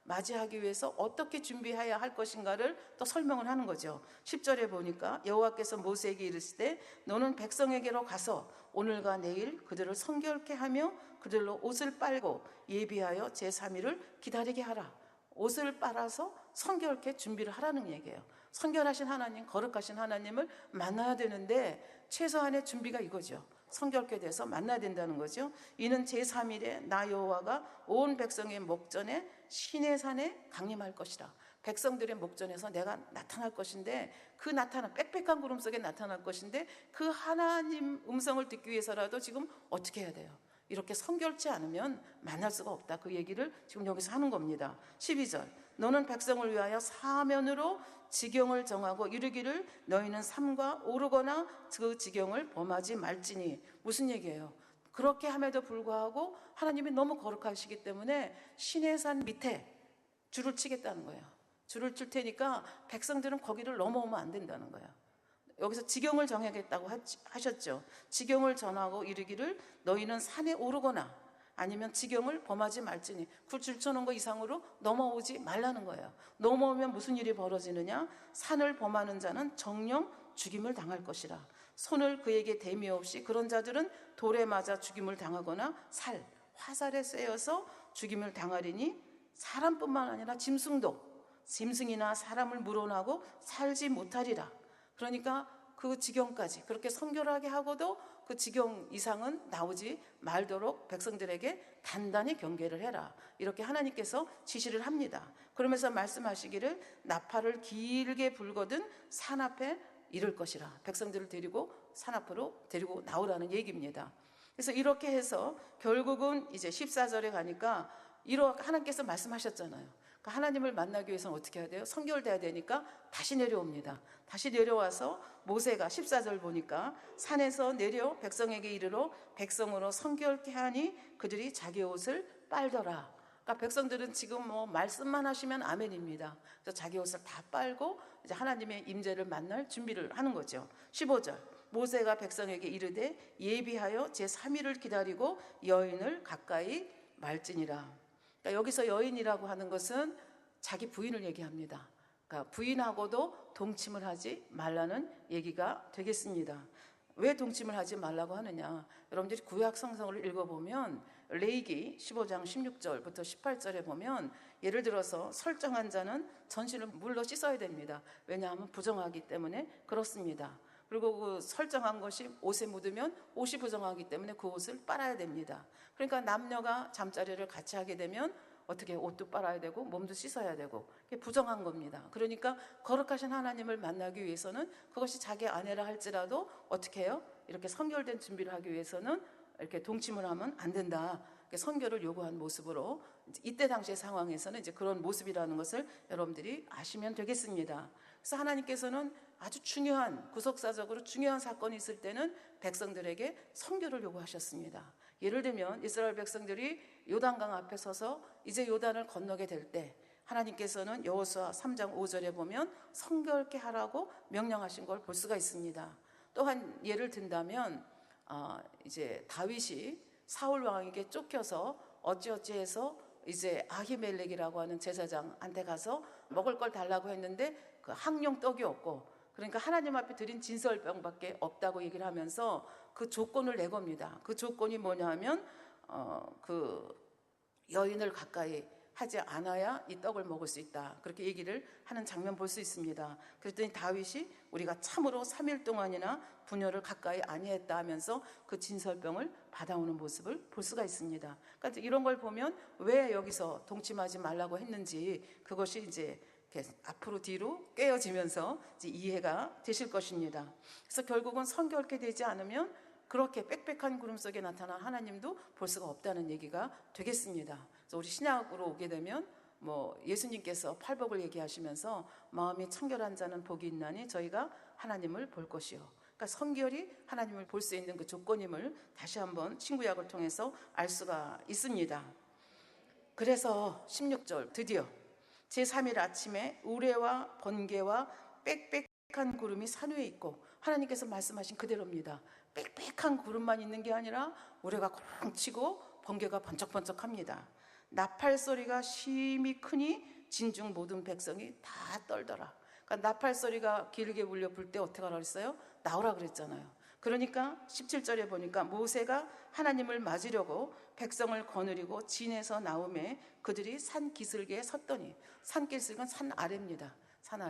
맞이하기 위해서 어떻게 준비해야 할 것인가를 또 설명을 하는 거죠. 10절에 보니까 여호와께서 모세에게 이르시되 너는 백성에게로 가서 오늘과 내일 그들을 성결케 하며 그들로 옷을 빨고 예비하여 제3일을 기다리게 하라. 옷을 빨아서 성결케 준비를 하라는 얘기예요. 성결하신 하나님, 거룩하신 하나님을 만나야 되는데 최소한의 준비가 이거죠. 성결케 돼서 만나야 된다는 거죠. 이는 제3일에 나 여호와가 온 백성의 목전에 시내산에 강림할 것이라. 백성들의 목전에서 내가 나타날 것인데, 그 나타난 빽빽한 구름 속에 나타날 것인데, 그 하나님 음성을 듣기 위해서라도 지금 어떻게 해야 돼요? 이렇게 성결치 않으면 만날 수가 없다. 그 얘기를 지금 여기서 하는 겁니다. 12절 너는 백성을 위하여 사면으로 지경을 정하고 이르기를 너희는 삼가 오르거나 그 지경을 범하지 말지니. 무슨 얘기예요? 그렇게 함에도 불구하고 하나님이 너무 거룩하시기 때문에 시내산 밑에 줄을 치겠다는 거예요. 줄을 칠 테니까 백성들은 거기를 넘어오면 안 된다는 거예요. 여기서 지경을 정하겠다고 하셨죠. 지경을 전하고 이르기를 너희는 산에 오르거나 아니면 지경을 범하지 말지니. 그 줄 쳐놓은 거 이상으로 넘어오지 말라는 거예요. 넘어오면 무슨 일이 벌어지느냐? 산을 범하는 자는 정령 죽임을 당할 것이라. 손을 그에게 대미 없이 그런 자들은 돌에 맞아 죽임을 당하거나 화살에 쇠여서 죽임을 당하리니 사람뿐만 아니라 짐승이나 사람을 물어나고 살지 못하리라. 그러니까 그 지경까지 그렇게 성결하게 하고도 그 지경 이상은 나오지 말도록 백성들에게 단단히 경계를 해라. 이렇게 하나님께서 지시를 합니다. 그러면서 말씀하시기를 나팔을 길게 불거든 산 앞에 이를 것이라. 백성들을 데리고 산 앞으로 데리고 나오라는 얘기입니다. 그래서 이렇게 해서 결국은 이제 14절에 가니까 하나님께서 말씀하셨잖아요. 하나님을 만나기 위해서는 어떻게 해야 돼요? 성결돼야 되니까 다시 내려옵니다. 다시 내려와서 모세가 14절 보니까 산에서 내려 백성에게 이르러 백성으로 성결케 하니 그들이 자기 옷을 빨더라. 그러니까 백성들은 지금 뭐 말씀만 하시면 아멘입니다. 그래서 자기 옷을 다 빨고 이제 하나님의 임재를 만날 준비를 하는 거죠. 15절 모세가 백성에게 이르되 예비하여 제3일을 기다리고 여인을 가까이 말지니라. 그러니까 여기서 여인이라고 하는 것은 자기 부인을 얘기합니다. 그러니까 부인하고도 동침을 하지 말라는 얘기가 되겠습니다. 왜 동침을 하지 말라고 하느냐? 여러분들이 구약 성경을 읽어보면 레위기 15장 16절부터 18절에 보면 예를 들어서 설정한 자는 전신을 물로 씻어야 됩니다. 왜냐하면 부정하기 때문에 그렇습니다. 그리고 그 설정한 것이 옷에 묻으면 옷이 부정하기 때문에 그 옷을 빨아야 됩니다. 그러니까 남녀가 잠자리를 같이 하게 되면 어떻게 옷도 빨아야 되고 몸도 씻어야 되고 그게 부정한 겁니다. 그러니까 거룩하신 하나님을 만나기 위해서는 그것이 자기 아내라 할지라도 어떻게 해요? 이렇게 성결된 준비를 하기 위해서는 이렇게 동침을 하면 안 된다. 선결을 요구한 모습으로 이때 당시의 상황에서는 이제 그런 모습이라는 것을 여러분들이 아시면 되겠습니다. 그래서 하나님께서는 아주 중요한 구속사적으로 중요한 사건이 있을 때는 백성들에게 성결을 요구하셨습니다. 예를 들면 이스라엘 백성들이 요단강 앞에 서서 이제 요단을 건너게 될 때 하나님께서는 여호수아 3장 5절에 보면 성결케 하라고 명령하신 걸 볼 수가 있습니다. 또한 예를 든다면 이제 다윗이 사울 왕에게 쫓겨서 어찌어찌해서 이제 아히멜렉이라고 하는 제사장한테 가서 먹을 걸 달라고 했는데 그 항용 떡이 없고 그러니까 하나님 앞에 드린 진설병밖에 없다고 얘기를 하면서 그 조건을 내겁니다. 그 조건이 뭐냐 하면 그 여인을 가까이 하지 않아야 이 떡을 먹을 수 있다. 그렇게 얘기를 하는 장면 볼 수 있습니다. 그랬더니 다윗이 우리가 참으로 3일 동안이나 부녀를 가까이 아니했다 하면서 그 진설병을 받아오는 모습을 볼 수가 있습니다. 그러니까 이런 걸 보면 왜 여기서 동침하지 말라고 했는지 그것이 이제 앞으로 뒤로 깨어지면서 이제 이해가 되실 것입니다. 그래서 결국은 성결케 되지 않으면 그렇게 빽빽한 구름 속에 나타난 하나님도 볼 수가 없다는 얘기가 되겠습니다. 그래서 우리 신약으로 오게 되면 뭐 예수님께서 팔복을 얘기하시면서 마음이 청결한 자는 복이 있나니 저희가 하나님을 볼 것이요. 그러니까 성결이 하나님을 볼 수 있는 그 조건임을 다시 한번 신구약을 통해서 알 수가 있습니다. 그래서 16절 드디어 제3일 아침에 우레와 번개와 빽빽한 구름이 산 위에 있고 하나님께서 말씀하신 그대로입니다. 빽빽한 구름만 있는 게 아니라 우레가 쿵치고 번개가 번쩍번쩍합니다. 나팔 소리가 심히 크니 진중 모든 백성이 다 떨더라. 그러니까 나팔 소리가 길게 울려 불 때 어떻게 하라 그랬어요? 나오라 그랬잖아요. 그러니까 17절에 보니까 모세가 하나님을 맞으려고 백성을 거느리고 진에서 나오매 그들이 산 기슭에 섰더니 산 기슭은 산 아래입니다. 산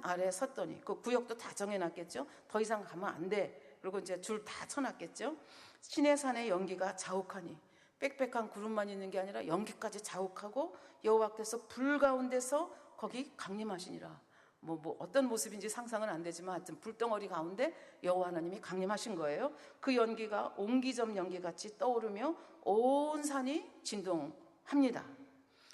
아래에 섰더니 그 구역도 다 정해놨겠죠. 더 이상 가면 안 돼. 그리고 이제 줄 다 쳐놨겠죠. 시내산의 연기가 자욱하니 빽빽한 구름만 있는 게 아니라 연기까지 자욱하고 여호와께서 불 가운데서 거기 강림하시니라. 뭐 어떤 모습인지 상상은 안 되지만 하여튼 불덩어리 가운데 여호와 하나님이 강림하신 거예요. 그 연기가 옹기점 연기같이 떠오르며 온 산이 진동합니다.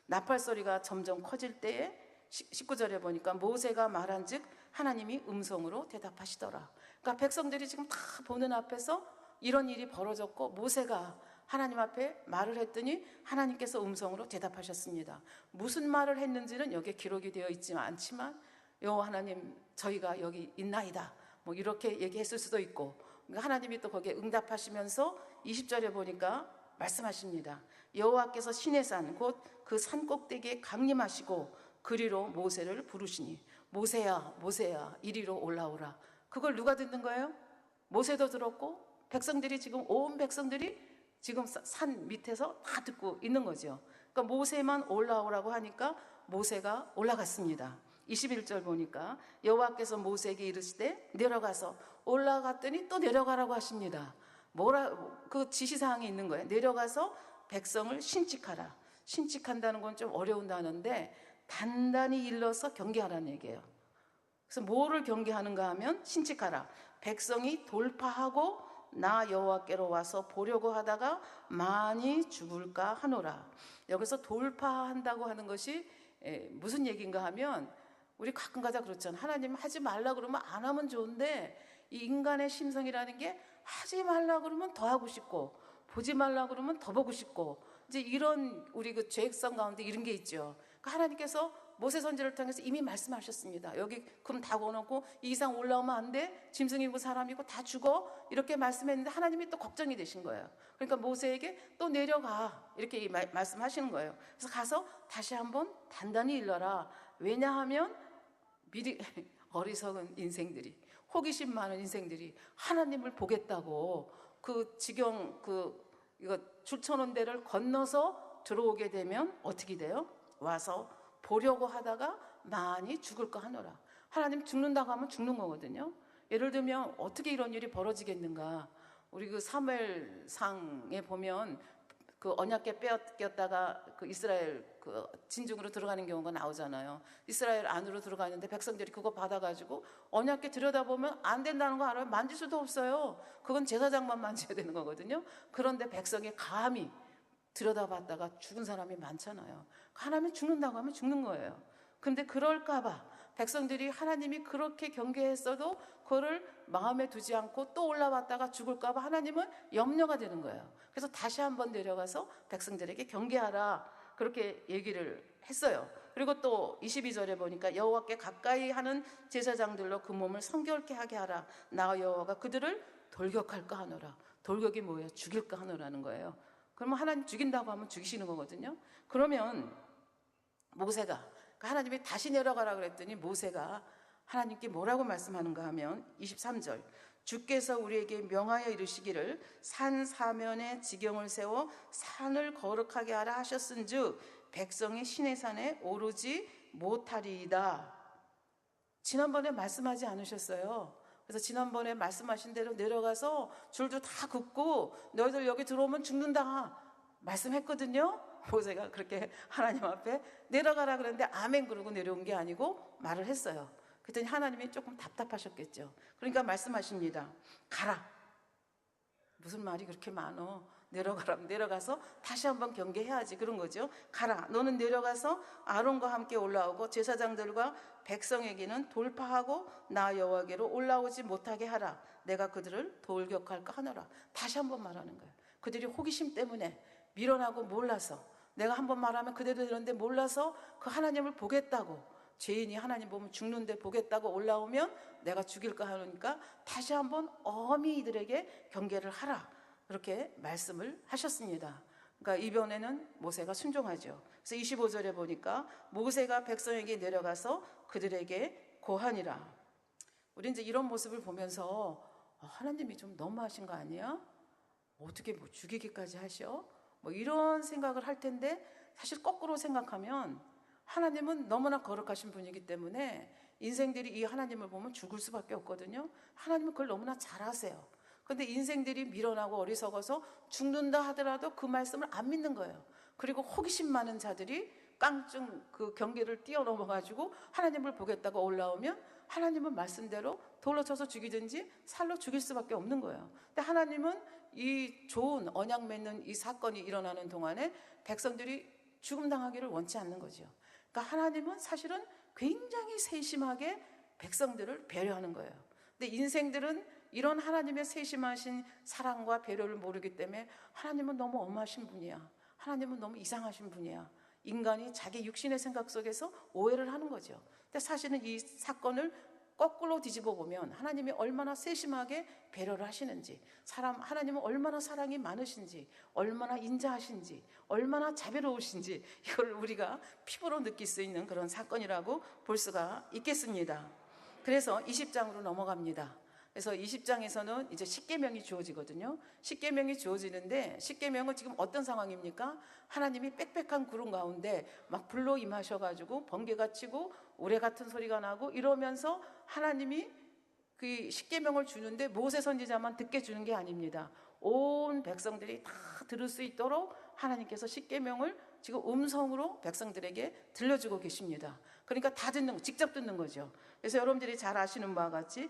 나팔 소리가 점점 커질 때에 19절에 보니까 모세가 말한즉 하나님이 음성으로 대답하시더라. 그러니까 백성들이 지금 다 보는 앞에서 이런 일이 벌어졌고 모세가 하나님 앞에 말을 했더니 하나님께서 음성으로 대답하셨습니다. 무슨 말을 했는지는 여기에 기록이 되어 있지만 않지만 여호와 하나님 저희가 여기 있나이다 뭐 이렇게 얘기했을 수도 있고 하나님이 또 거기에 응답하시면서 20절에 보니까 말씀하십니다. 여호와께서 시내산 곧 그 산 꼭대기에 강림하시고 그리로 모세를 부르시니 모세야 모세야 이리로 올라오라. 그걸 누가 듣는 거예요? 모세도 들었고 백성들이 지금 온 백성들이 지금 산 밑에서 다 듣고 있는 거죠. 그러니까 모세만 올라오라고 하니까 모세가 올라갔습니다. 21절 보니까 여호와께서 모세에게 이르시되 내려가서 올라갔더니 또 내려가라고 하십니다. 그 지시사항이 있는 거예요. 내려가서 백성을 신칙하라. 신칙한다는 건 좀 어려운 단어인데 단단히 일러서 경계하라는 얘기예요. 그래서 뭐를 경계하는가 하면 신칙하라. 백성이 돌파하고 나 여호와께로 와서 보려고 하다가 많이 죽을까 하노라. 여기서 돌파한다고 하는 것이 무슨 얘기인가 하면 우리 가끔가다 그렇잖아요. 하나님 하지 말라 그러면 안 하면 좋은데 이 인간의 심성이라는 게 하지 말라 그러면 더 하고 싶고 보지 말라 그러면 더 보고 싶고 이제 이런 우리 그 죄악성 가운데 이런 게 있죠. 그러니까 하나님께서 모세 선지를 통해서 이미 말씀하셨습니다. 여기 금 다 거놓고 이 이상 올라오면 안 돼. 짐승이고 사람이고 다 죽어. 이렇게 말씀했는데 하나님이 또 걱정이 되신 거예요. 그러니까 모세에게 또 내려가 이렇게 말씀하시는 거예요. 그래서 가서 다시 한번 단단히 일러라. 왜냐하면 미리 어리석은 인생들이, 호기심 많은 인생들이 하나님을 보겠다고 그 지경 이거 줄 쳐놓은 데를 건너서 들어오게 되면 어떻게 돼요? 와서 보려고 하다가 많이 죽을까 하노라. 하나님 죽는다고 하면 죽는 거거든요. 예를 들면 어떻게 이런 일이 벌어지겠는가? 우리 그 사무엘상에 보면 그 언약궤 빼앗겼다가 그 이스라엘 그 진중으로 들어가는 경우가 나오잖아요. 이스라엘 안으로 들어가는데 백성들이 그거 받아가지고 언약궤 들여다보면 안 된다는 거 알아요. 만질 수도 없어요. 그건 제사장만 만져야 되는 거거든요. 그런데 백성이 감히 들여다봤다가 죽은 사람이 많잖아요. 하나님이 죽는다고 하면 죽는 거예요. 근데 그럴까봐 백성들이 하나님이 그렇게 경계했어도 그거를 마음에 두지 않고 또 올라왔다가 죽을까봐 하나님은 염려가 되는 거예요. 그래서 다시 한번 내려가서 백성들에게 경계하라 그렇게 얘기를 했어요. 그리고 또 22절에 보니까 여호와께 가까이 하는 제사장들로 그 몸을 성결케 하게 하라. 나 여호와가 그들을 돌격할까 하노라. 돌격이 뭐예요? 죽일까 하노라는 거예요. 그러면 하나님 죽인다고 하면 죽이시는 거거든요. 그러면 모세가 하나님이 다시 내려가라 그랬더니 모세가 하나님께 뭐라고 말씀하는가 하면 23절 주께서 우리에게 명하여 이르시기를 산 사면에 지경을 세워 산을 거룩하게 하라 하셨은즉 백성이 시내산에 오르지 못하리이다. 지난번에 말씀하지 않으셨어요. 그래서 지난번에 말씀하신 대로 내려가서 줄도 다 긋고 너희들 여기 들어오면 죽는다 말씀했거든요. 모세가 그렇게 하나님 앞에 내려가라 그랬는데 아멘 그러고 내려온 게 아니고 말을 했어요. 그랬더니 하나님이 조금 답답하셨겠죠. 그러니까 말씀하십니다. 가라. 무슨 말이 그렇게 많어. 내려가라면 내려가서 다시 한번 경계해야지 그런 거죠. 가라. 너는 내려가서 아론과 함께 올라오고 제사장들과 백성에게는 돌파하고 나 여호와께로 올라오지 못하게 하라. 내가 그들을 돌격할까 하노라. 다시 한번 말하는 거예요. 그들이 호기심 때문에 밀어나고 몰라서 내가 한번 말하면 그대로 되는데 몰라서 그 하나님을 보겠다고 죄인이 하나님 보면 죽는데 보겠다고 올라오면 내가 죽일까 하니까 다시 한번 엄히 이들에게 경계를 하라 그렇게 말씀을 하셨습니다. 그러니까 이번에는 모세가 순종하죠. 그래서 25절에 보니까 모세가 백성에게 내려가서 그들에게 고하니라. 우리 이제 이런 모습을 보면서 하나님이 좀 너무하신 거 아니야? 어떻게 뭐 죽이기까지 하셔? 뭐 이런 생각을 할 텐데 사실 거꾸로 생각하면 하나님은 너무나 거룩하신 분이기 때문에 인생들이 이 하나님을 보면 죽을 수밖에 없거든요. 하나님은 그걸 너무나 잘 아세요. 그런데 인생들이 밀어나고 어리석어서 죽는다 하더라도 그 말씀을 안 믿는 거예요. 그리고 호기심 많은 자들이 깡충 그 경계를 뛰어넘어가지고 하나님을 보겠다고 올라오면 하나님은 말씀대로 돌로 쳐서 죽이든지 살로 죽일 수밖에 없는 거예요. 근데 하나님은 이 좋은 언약 맺는 이 사건이 일어나는 동안에 백성들이 죽음당하기를 원치 않는 거죠. 그러니까 하나님은 사실은 굉장히 세심하게 백성들을 배려하는 거예요. 근데 인생들은 이런 하나님의 세심하신 사랑과 배려를 모르기 때문에 하나님은 너무 엄하신 분이야. 하나님은 너무 이상하신 분이야. 인간이 자기 육신의 생각 속에서 오해를 하는 거죠. 근데 사실은 이 사건을 거꾸로 뒤집어 보면 하나님이 얼마나 세심하게 배려를 하시는지, 하나님은 얼마나 사랑이 많으신지, 얼마나 인자하신지, 얼마나 자비로우신지 이걸 우리가 피부로 느낄 수 있는 그런 사건이라고 볼 수가 있겠습니다. 그래서 20장으로 넘어갑니다. 그래서 20장에서는 이제 십계명이 주어지거든요. 십계명이 주어지는데 십계명은 지금 어떤 상황입니까? 하나님이 빽빽한 구름 가운데 막 불로 임하셔가지고 번개가 치고 우레 같은 소리가 나고 이러면서 하나님이 그 십계명을 주는데 모세 선지자만 듣게 주는 게 아닙니다. 온 백성들이 다 들을 수 있도록 하나님께서 십계명을 지금 음성으로 백성들에게 들려주고 계십니다. 그러니까 다 직접 듣는 거죠. 그래서 여러분들이 잘 아시는 바와 같이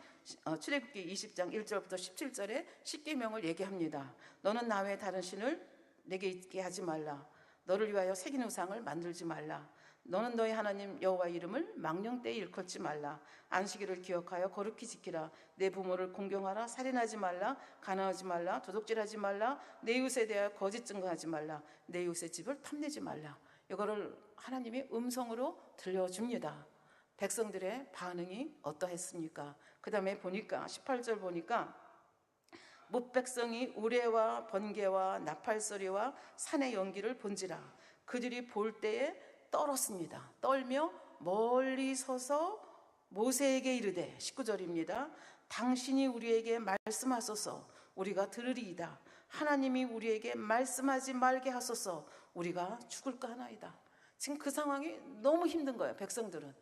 출애굽기 20장 1절부터 17절에 십계명을 얘기합니다. 너는 나 외에 다른 신을 내게 있게 하지 말라. 너를 위하여 새긴 우상을 만들지 말라. 너는 너희 하나님 여호와 이름을 망령되이 일컫지 말라. 안식일을 기억하여 거룩히 지키라. 내 부모를 공경하라. 살인하지 말라. 가난하지 말라. 도둑질하지 말라. 내 이웃에 대하여 거짓 증거하지 말라. 내 이웃의 집을 탐내지 말라. 이거를 하나님이 음성으로 들려줍니다. 백성들의 반응이 어떠했습니까? 그 다음에 보니까 18절 보니까 뭇백성이 우레와 번개와 나팔소리와 산의 연기를 본지라. 그들이 볼 때에 떨었습니다. 떨며 멀리 서서 모세에게 이르되 19절입니다. 당신이 우리에게 말씀하소서 우리가 들으리이다. 하나님이 우리에게 말씀하지 말게 하소서 우리가 죽을까 하나이다. 지금 그 상황이 너무 힘든 거예요. 백성들은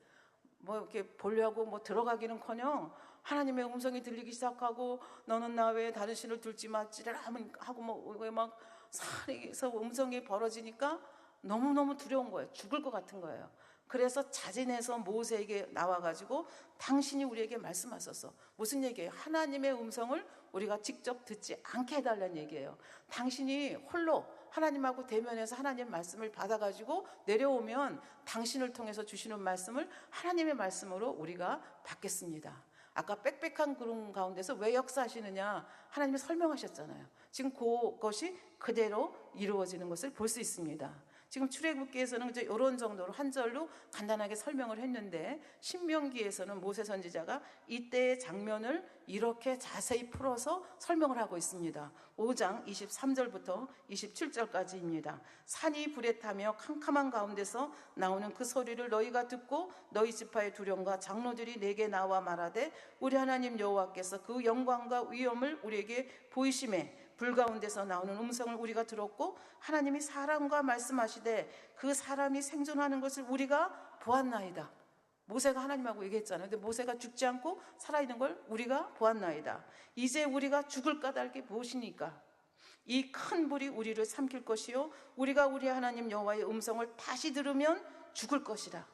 뭐 이렇게 보려고 뭐 들어가기는커녕 하나님의 음성이 들리기 시작하고 너는 나 외에 다른 신을 둘지 마지라 하고 막 산에서 음성이 벌어지니까 너무너무 두려운 거예요. 죽을 것 같은 거예요. 그래서 자진해서 모세에게 나와가지고 당신이 우리에게 말씀하소서. 무슨 얘기예요? 하나님의 음성을 우리가 직접 듣지 않게 해달라는 얘기예요. 당신이 홀로 하나님하고 대면해서 하나님의 말씀을 받아가지고 내려오면 당신을 통해서 주시는 말씀을 하나님의 말씀으로 우리가 받겠습니다. 아까 빽빽한 구름 가운데서 왜 역사하시느냐 하나님이 설명하셨잖아요. 지금 그것이 그대로 이루어지는 것을 볼 수 있습니다. 지금 출애굽기에서는 이런 정도로 한 절로 간단하게 설명을 했는데 신명기에서는 모세 선지자가 이때의 장면을 이렇게 자세히 풀어서 설명을 하고 있습니다. 5장 23절부터 27절까지입니다. 산이 불에 타며 캄캄한 가운데서 나오는 그 소리를 너희가 듣고 너희 지파의 두령과 장로들이 내게 나와 말하되 우리 하나님 여호와께서 그 영광과 위엄을 우리에게 보이심에 불 가운데서 나오는 음성을 우리가 들었고 하나님이 사람과 말씀하시되 그 사람이 생존하는 것을 우리가 보았나이다. 모세가 하나님하고 얘기했잖아요. 근데 모세가 죽지 않고 살아있는 걸 우리가 보았나이다. 이제 우리가 죽을 까닭이 무엇이니까? 이 큰 불이 우리를 삼킬 것이요 우리가 우리 하나님 여호와의 음성을 다시 들으면 죽을 것이라.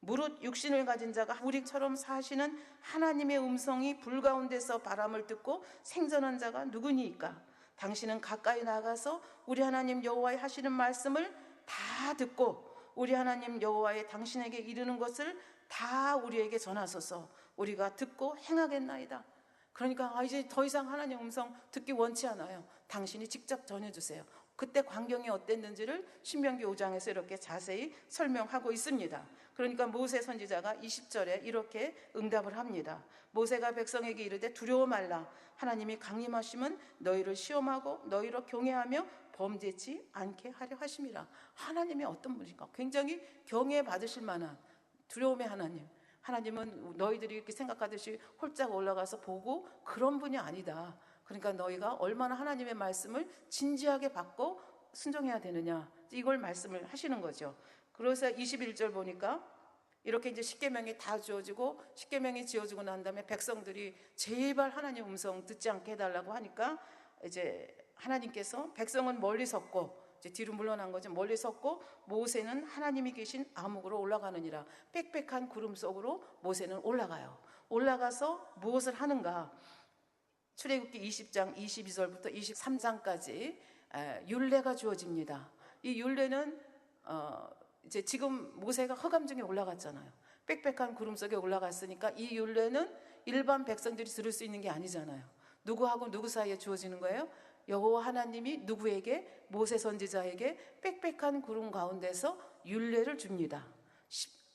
무릇 육신을 가진 자가 우리처럼 사시는 하나님의 음성이 불 가운데서 바람을 듣고 생존한 자가 누구니까? 당신은 가까이 나가서 우리 하나님 여호와의 하시는 말씀을 다 듣고 우리 하나님 여호와의 당신에게 이르는 것을 다 우리에게 전하소서. 우리가 듣고 행하겠나이다. 그러니까 이제 더 이상 하나님 음성 듣기 원치 않아요. 당신이 직접 전해주세요. 그때 광경이 어땠는지를 신명기 5장에서 이렇게 자세히 설명하고 있습니다. 그러니까 모세 선지자가 20절에 이렇게 응답을 합니다. 모세가 백성에게 이르되 두려워 말라. 하나님이 강림하심은 너희를 시험하고 너희로 경외하며 범죄치 않게 하려 하심이라. 하나님이 어떤 분인가? 굉장히 경외 받으실 만한 두려움의 하나님. 하나님은 너희들이 이렇게 생각하듯이 홀짝 올라가서 보고 그런 분이 아니다. 그러니까 너희가 얼마나 하나님의 말씀을 진지하게 받고 순종해야 되느냐, 이걸 말씀을 하시는 거죠. 그래서 21절 보니까 이렇게 이제 십계명이 다 주어지고 십계명이 지어지고 난 다음에 백성들이 제발 하나님 음성 듣지 않게 해달라고 하니까 이제 하나님께서 백성은 멀리 섰고 이제 뒤로 물러난 거죠. 멀리 섰고 모세는 하나님이 계신 암흑으로 올라가느니라. 빽빽한 구름 속으로 모세는 올라가요. 올라가서 무엇을 하는가? 출애굽기 20장 22절부터 23장까지 율례가 주어집니다. 이 율례는 이제 지금 모세가 허감중에 올라갔잖아요. 빽빽한 구름 속에 올라갔으니까 이 율례는 일반 백성들이 들을 수 있는 게 아니잖아요. 누구하고 누구 사이에 주어지는 거예요? 여호와 하나님이 누구에게? 모세 선지자에게 빽빽한 구름 가운데서 율례를 줍니다.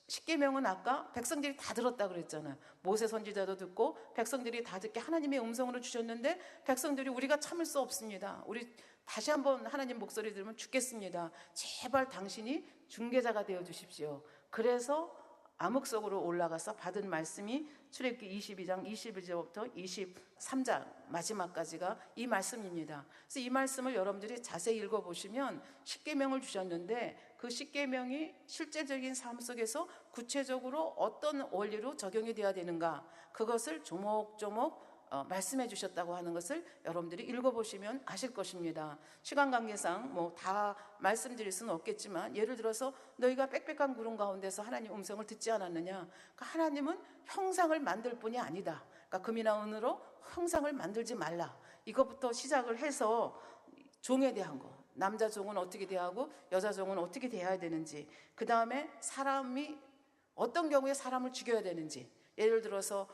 십계명은 아까 백성들이 다 들었다 그랬잖아요. 모세 선지자도 듣고 백성들이 다 듣게 하나님의 음성으로 주셨는데 백성들이 우리가 참을 수 없습니다. 우리 다시 한번 하나님 목소리 들으면 죽겠습니다. 제발 당신이 중개자가 되어 주십시오. 그래서 암흑 속으로 올라가서 받은 말씀이 출애굽기 22장 21절부터 23장 마지막까지가 이 말씀입니다. 그래서 이 말씀을 여러분들이 자세히 읽어보시면 십계명을 주셨는데 그 십계명이 실제적인 삶 속에서 구체적으로 어떤 원리로 적용이 되어야 되는가, 그것을 조목조목 말씀해 주셨다고 하는 것을 여러분들이 읽어보시면 아실 것입니다. 시간 관계상 뭐 다 말씀드릴 수는 없겠지만 예를 들어서 너희가 빽빽한 구름 가운데서 하나님 음성을 듣지 않았느냐? 그러니까 하나님은 형상을 만들 뿐이 아니다. 그러니까 금이나 은으로 형상을 만들지 말라. 이것부터 시작을 해서 종에 대한 거, 남자 종은 어떻게 대하고 여자 종은 어떻게 대해야 되는지, 그 다음에 사람이 어떤 경우에 사람을 죽여야 되는지, 예를 들어서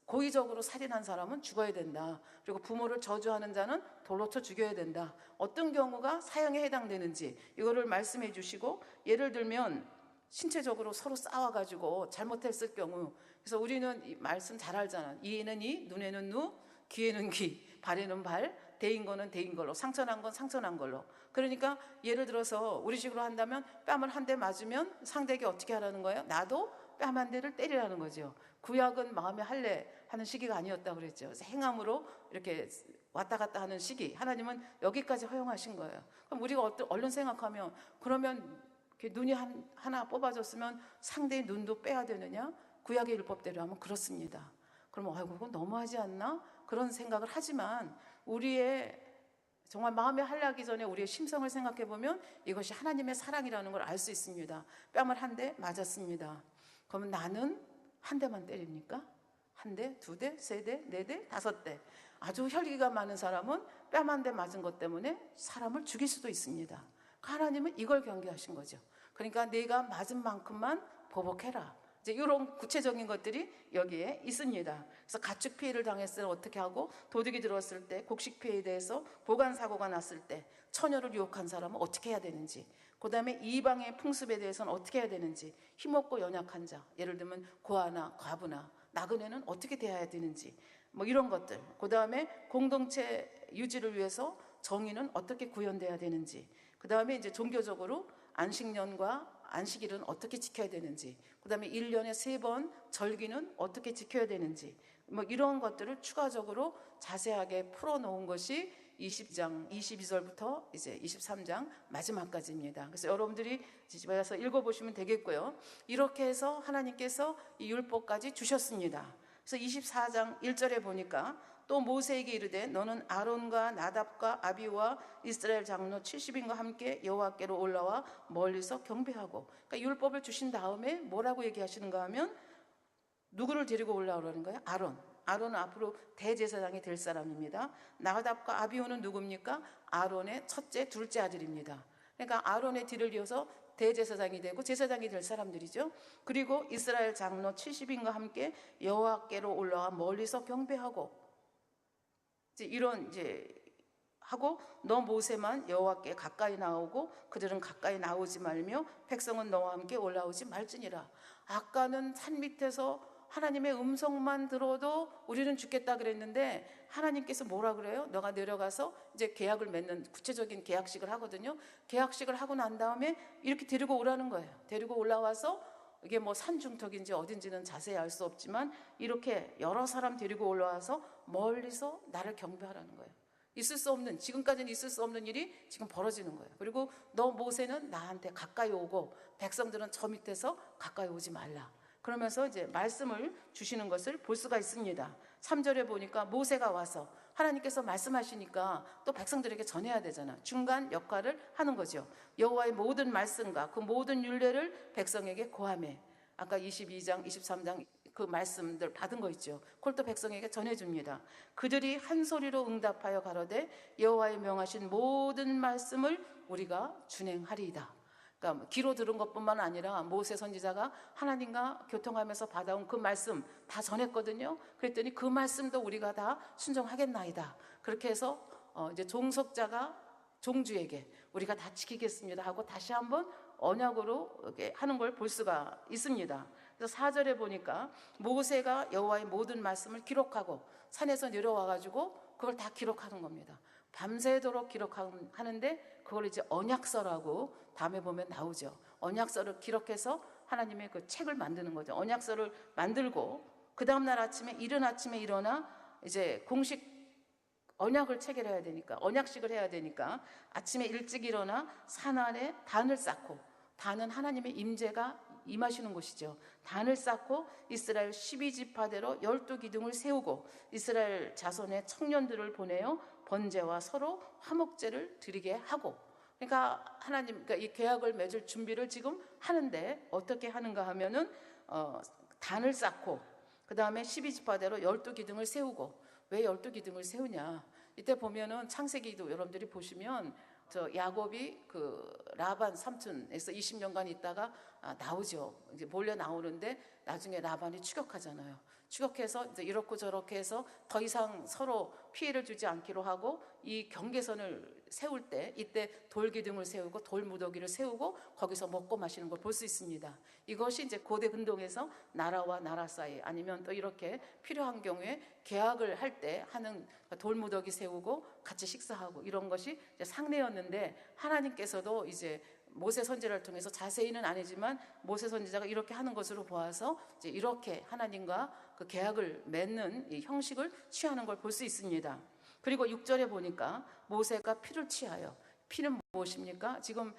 고의적으로 살인한 사람은 죽어야 된다. 그리고 부모를 저주하는 자는 돌로 쳐 죽여야 된다. 어떤 경우가 사형에 해당되는지 이거를 말씀해 주시고, 예를 들면 신체적으로 서로 싸워가지고 잘못했을 경우, 그래서 우리는 이 말씀 잘 알잖아. 이에는 이, 눈에는 눈, 귀에는 귀, 발에는 발, 대인 거는 대인 걸로, 상처난 건 상처난 걸로. 그러니까 예를 들어서 우리 식으로 한다면 뺨을 한 대 맞으면 상대에게 어떻게 하라는 거예요? 나도 뺨 한 대를 때리라는 거죠. 구약은 마음에 할례 하는 시기가 아니었다고 그랬죠. 그래서 행함으로 이렇게 왔다 갔다 하는 시기, 하나님은 여기까지 허용하신 거예요. 그럼 우리가 얼른 생각하면, 그러면 이렇게 눈이 하나 뽑아졌으면 상대의 눈도 빼야 되느냐? 구약의 율법대로 하면 그렇습니다. 그럼 아이고 그건 너무하지 않나? 그런 생각을 하지만, 우리의 정말 마음에 할례하기 전에 우리의 심성을 생각해 보면 이것이 하나님의 사랑이라는 걸 알 수 있습니다. 뺨을 한 대 맞았습니다. 그러면 나는 한 대만 때립니까? 한 대, 두 대, 세 대, 네 대, 다섯 대. 아주 혈기가 많은 사람은 뺨 한 대 맞은 것 때문에 사람을 죽일 수도 있습니다. 하나님은 이걸 경계하신 거죠. 그러니까 내가 맞은 만큼만 보복해라. 이제 이런 구체적인 것들이 여기에 있습니다. 그래서 가축 피해를 당했을 때 어떻게 하고, 도둑이 들어왔을 때, 곡식 피해에 대해서 보관 사고가 났을 때 처녀를 유혹한 사람은 어떻게 해야 되는지, 그 다음에 이방의 풍습에 대해서는 어떻게 해야 되는지, 힘없고 연약한 자, 예를 들면 고아나 과부나 나그네는 어떻게 대해야 되는지, 뭐 이런 것들. 그 다음에 공동체 유지를 위해서 정의는 어떻게 구현돼야 되는지, 그 다음에 이제 종교적으로 안식년과 안식일은 어떻게 지켜야 되는지, 그 다음에 1년에 3번 절기는 어떻게 지켜야 되는지, 뭐 이런 것들을 추가적으로 자세하게 풀어놓은 것이 20장 22절부터 이제 23장 마지막까지입니다. 그래서 여러분들이 집에 가서 읽어보시면 되겠고요. 이렇게 해서 하나님께서 이 율법까지 주셨습니다. 그래서 24장 1절에 보니까, 또 모세에게 이르되 너는 아론과 나답과 아비와 이스라엘 장로 70인과 함께 여호와께로 올라와 멀리서 경배하고. 그러니까 율법을 주신 다음에 뭐라고 얘기하시는가 하면, 누구를 데리고 올라오라는 거예요? 아론은 앞으로 대제사장이 될 사람입니다. 나답과 아비후는 누굽니까? 아론의 첫째, 둘째 아들입니다. 그러니까 아론의 뒤를 이어서 대제사장이 되고 제사장이 될 사람들이죠. 그리고 이스라엘 장로 70인과 함께 여호와께로 올라와 멀리서 경배하고, 이런 이제 하고, 너 모세만 여호와께 가까이 나오고 그들은 가까이 나오지 말며 백성은 너와 함께 올라오지 말지니라. 아까는 산 밑에서 하나님의 음성만 들어도 우리는 죽겠다 그랬는데, 하나님께서 뭐라 그래요? 너가 내려가서 이제 계약을 맺는 구체적인 계약식을 하거든요. 계약식을 하고 난 다음에 이렇게 데리고 오라는 거예요. 데리고 올라와서, 이게 뭐 산중턱인지 어딘지는 자세히 알 수 없지만 이렇게 여러 사람 데리고 올라와서 멀리서 나를 경배하라는 거예요. 있을 수 없는, 지금까지는 있을 수 없는 일이 지금 벌어지는 거예요. 그리고 너 모세는 나한테 가까이 오고 백성들은 저 밑에서 가까이 오지 말라. 그러면서 이제 말씀을 주시는 것을 볼 수가 있습니다. 3절에 보니까 모세가 와서 하나님께서 말씀하시니까 또 백성들에게 전해야 되잖아. 중간 역할을 하는 거죠. 여호와의 모든 말씀과 그 모든 율례를 백성에게 고하매. 아까 22장, 23장 그 말씀들 받은 거 있죠. 그걸 또 백성에게 전해줍니다. 그들이 한 소리로 응답하여 가로되 여호와의 명하신 모든 말씀을 우리가 준행하리이다. 그러니까 귀로 들은 것뿐만 아니라 모세 선지자가 하나님과 교통하면서 받아온 그 말씀 다 전했거든요. 그랬더니 그 말씀도 우리가 다 순종하겠나이다. 그렇게 해서 이제 종속자가 종주에게 우리가 다 지키겠습니다 하고 다시 한번 언약으로 이렇게 하는 걸 볼 수가 있습니다. 그래서 4절에 보니까 모세가 여호와의 모든 말씀을 기록하고 산에서 내려와 가지고 그걸 다 기록하는 겁니다. 밤새도록 기록하는데 그걸 이제 언약서라고 다음에 보면 나오죠. 언약서를 기록해서 하나님의 그 책을 만드는 거죠. 언약서를 만들고 그 다음날 아침에 이른 아침에 일어나 이제 공식 언약을 체결해야 되니까, 언약식을 해야 되니까 아침에 일찍 일어나 산 아래 단을 쌓고, 단은 하나님의 임재가 임하시는 곳이죠. 단을 쌓고 이스라엘 12지파대로 12기둥을 세우고 이스라엘 자손의 청년들을 보내어 번제와 서로 화목제를 드리게 하고. 그러니까 하나님, 그러니까 이 계약을 맺을 준비를 지금 하는데 어떻게 하는가 하면은 단을 쌓고 그 다음에 12지파대로 12기둥을 세우고. 왜 12기둥을 세우냐? 이때 보면은 창세기도 여러분들이 보시면 저 야곱이 그 라반 삼촌에서 20년간 있다가 나오죠. 이제 몰래 나오는데 나중에 라반이 추격하잖아요. 추격해서 이제 이렇고 저렇게 해서 더 이상 서로 피해를 주지 않기로 하고 이 경계선을 세울 때 이때 돌기둥을 세우고 돌무더기를 세우고 거기서 먹고 마시는 걸 볼 수 있습니다. 이것이 이제 고대 근동에서 나라와 나라 사이 아니면 또 이렇게 필요한 경우에 계약을 할 때 하는 돌무더기 세우고 같이 식사하고 이런 것이 이제 상례였는데 하나님께서도 이제 모세 선지자를 통해서 자세히는 아니지만 모세 선지자가 이렇게 하는 것으로 보아서 이제 이렇게 하나님과 그 계약을 맺는 이 형식을 취하는 걸 볼 수 있습니다. 그리고 6절에 보니까 모세가 피를 취하여, 피는 무엇입니까? 지금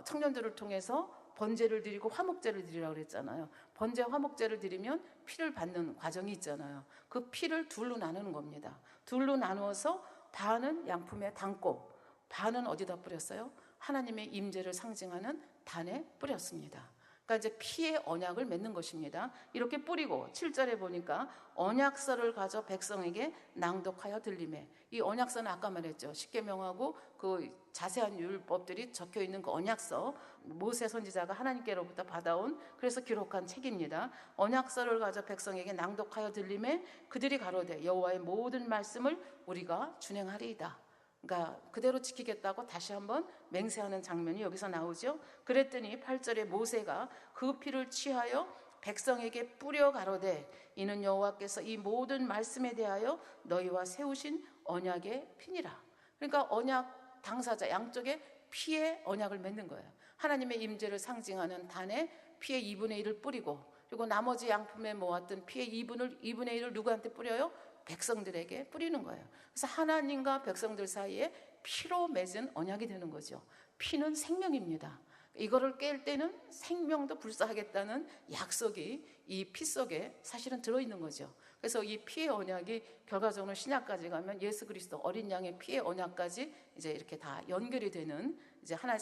청년들을 통해서 번제를 드리고 화목제를 드리라고 그랬잖아요. 번제 화목제를 드리면 피를 받는 과정이 있잖아요. 그 피를 둘로 나누는 겁니다. 둘로 나누어서 반은 양품에 담고 반은 어디다 뿌렸어요? 하나님의 임재를 상징하는 단에 뿌렸습니다. 그러니까 이제 피의 언약을 맺는 것입니다. 이렇게 뿌리고 7절에 보니까 언약서를 가져 백성에게 낭독하여 들리매, 이 언약서는 아까 말했죠. 십계명하고 그 자세한 율법들이 적혀 있는 그 언약서, 모세 선지자가 하나님께로부터 받아온 그래서 기록한 책입니다. 언약서를 가져 백성에게 낭독하여 들리매 그들이 가로되 여호와의 모든 말씀을 우리가 준행하리이다. 그러니까 그대로 지키겠다고 다시 한번 맹세하는 장면이 여기서 나오죠. 그랬더니 8절에 모세가 그 피를 취하여 백성에게 뿌려 가로되 이는 여호와께서 이 모든 말씀에 대하여 너희와 세우신 언약의 피니라. 그러니까 언약 당사자 양쪽에 피의 언약을 맺는 거예요. 하나님의 임재를 상징하는 단에 피의 2분의 1을 뿌리고 그리고 나머지 양품에 모았던 피의 2분의 1을 누구한테 뿌려요? 백성들에게 뿌리는 거예요. 그래서 하나님과 백성들 사이에 피로 맺은 언약이 되는 거죠. 피는 생명입니다. 이거를 깰 때는 생명도 불사하겠다는 약속이 이 피 속에 사실은 들어있는 거죠. 그래서 이 피의 언약이 결과적으로 신약까지 가면 예수 그리스도 어린 양의 피의 언약까지 이제 이렇게 다 연결이 되는 이제 하나의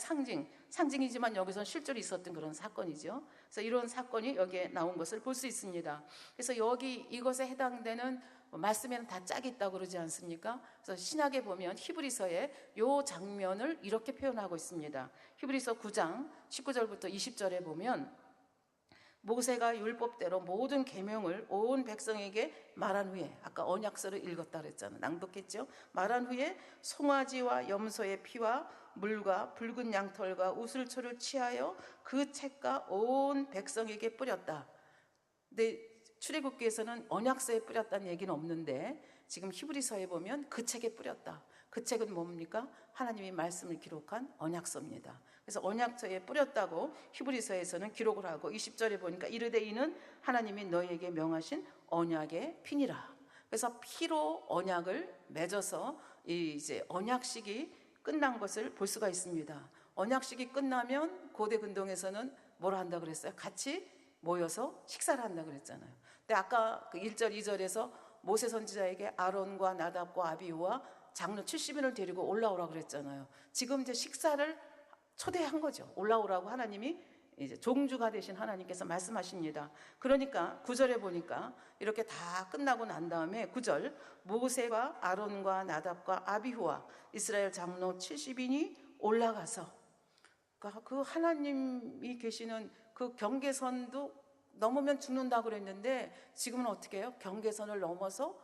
상징이지만 여기서 실제로 있었던 그런 사건이죠. 그래서 이런 사건이 여기에 나온 것을 볼 수 있습니다. 그래서 여기 이것에 해당되는 말씀에는 다 짝이 있다고 그러지 않습니까? 그래서 신약에 보면 히브리서에 이 장면을 이렇게 표현하고 있습니다. 히브리서 9장 19절부터 20절에 보면 모세가 율법대로 모든 계명을 온 백성에게 말한 후에 아까 언약서를 읽었다 그랬잖아요. 낭독했죠. 말한 후에 송아지와 염소의 피와 물과 붉은 양털과 우슬초를 취하여 그 책과 온 백성에게 뿌렸다. 근데 출애굽기에서는 언약서에 뿌렸다는 얘기는 없는데 지금 히브리서에 보면 그 책에 뿌렸다. 그 책은 뭡니까? 하나님의 말씀을 기록한 언약서입니다. 그래서 언약서에 뿌렸다고 히브리서에서는 기록을 하고 20절에 보니까 이르되 이는 하나님이 너희에게 명하신 언약의 피니라. 그래서 피로 언약을 맺어서 이제 언약식이 끝난 것을 볼 수가 있습니다. 언약식이 끝나면 고대 근동에서는 뭘 한다 그랬어요? 같이 모여서 식사를 한다 그랬잖아요. 근데 아까 그 1절 2절에서 모세 선지자에게 아론과 나답과 아비후와 장로 70인을 데리고 올라오라고 그랬잖아요. 지금 이제 식사를 초대한 거죠. 올라오라고 하나님이 이제 종주가 되신 하나님께서 말씀하십니다. 그러니까 9절에 보니까 이렇게 다 끝나고 난 다음에 9절 모세가 아론과 나답과 아비후와 이스라엘 장로 70인이 올라가서 그러니까 그 하나님이 계시는 그 경계선도 넘으면 죽는다고 그랬는데 지금은 어떻게 해요? 경계선을 넘어서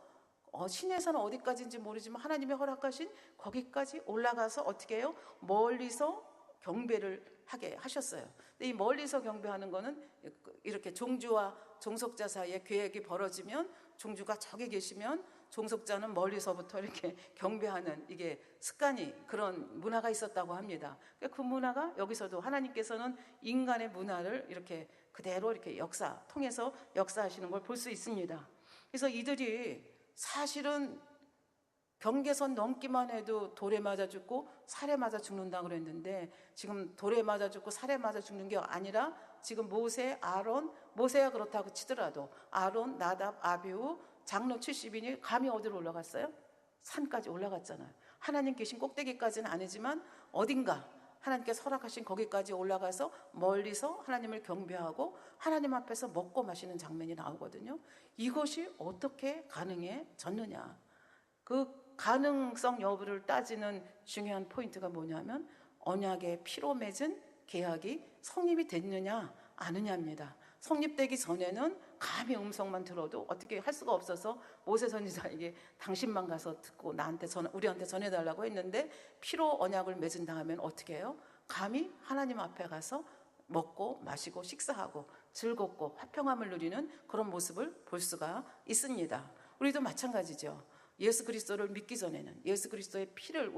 신의 산은 어디까지인지 모르지만 하나님이 허락하신 거기까지 올라가서 어떻게 해요? 멀리서 경배를 하게 하셨어요. 근데 이 멀리서 경배하는 거는 이렇게 종주와 종속자 사이에 계획이 벌어지면 종주가 저기 계시면 종속자는 멀리서부터 이렇게 경배하는 이게 습관이 그런 문화가 있었다고 합니다. 그 문화가 여기서도 하나님께서는 인간의 문화를 이렇게 그대로 이렇게 통해서 역사하시는 걸 볼 수 있습니다. 그래서 이들이 사실은 경계선 넘기만 해도 돌에 맞아 죽고 살에 맞아 죽는다고 그랬는데 지금 돌에 맞아 죽고 살에 맞아 죽는 게 아니라 지금 모세, 아론, 모세가 그렇다고 치더라도 아론, 나답, 아비후 장로 70인이 감히 어디로 올라갔어요? 산까지 올라갔잖아요. 하나님 계신 꼭대기까지는 아니지만 어딘가 하나님께서 허락하신 거기까지 올라가서 멀리서 하나님을 경배하고 하나님 앞에서 먹고 마시는 장면이 나오거든요. 이것이 어떻게 가능해졌느냐? 그 가능성 여부를 따지는 중요한 포인트가 뭐냐면 언약의 피로 맺은 계약이 성립이 됐느냐 아느냐입니다. 성립되기 전에는 감히 음성만 들어도 어떻게 할 수가 없어서 모세 선지자에게 당신만 가서 듣고 우리한테 전해달라고 했는데 피로 언약을 맺은 다음엔 어떻게 해요? 감히 하나님 앞에 가서 먹고 마시고 식사하고 즐겁고 화평함을 누리는 그런 모습을 볼 수가 있습니다. 우리도 마찬가지죠. 예수 그리스도를 믿기 전에는, 예수 그리스도의 피를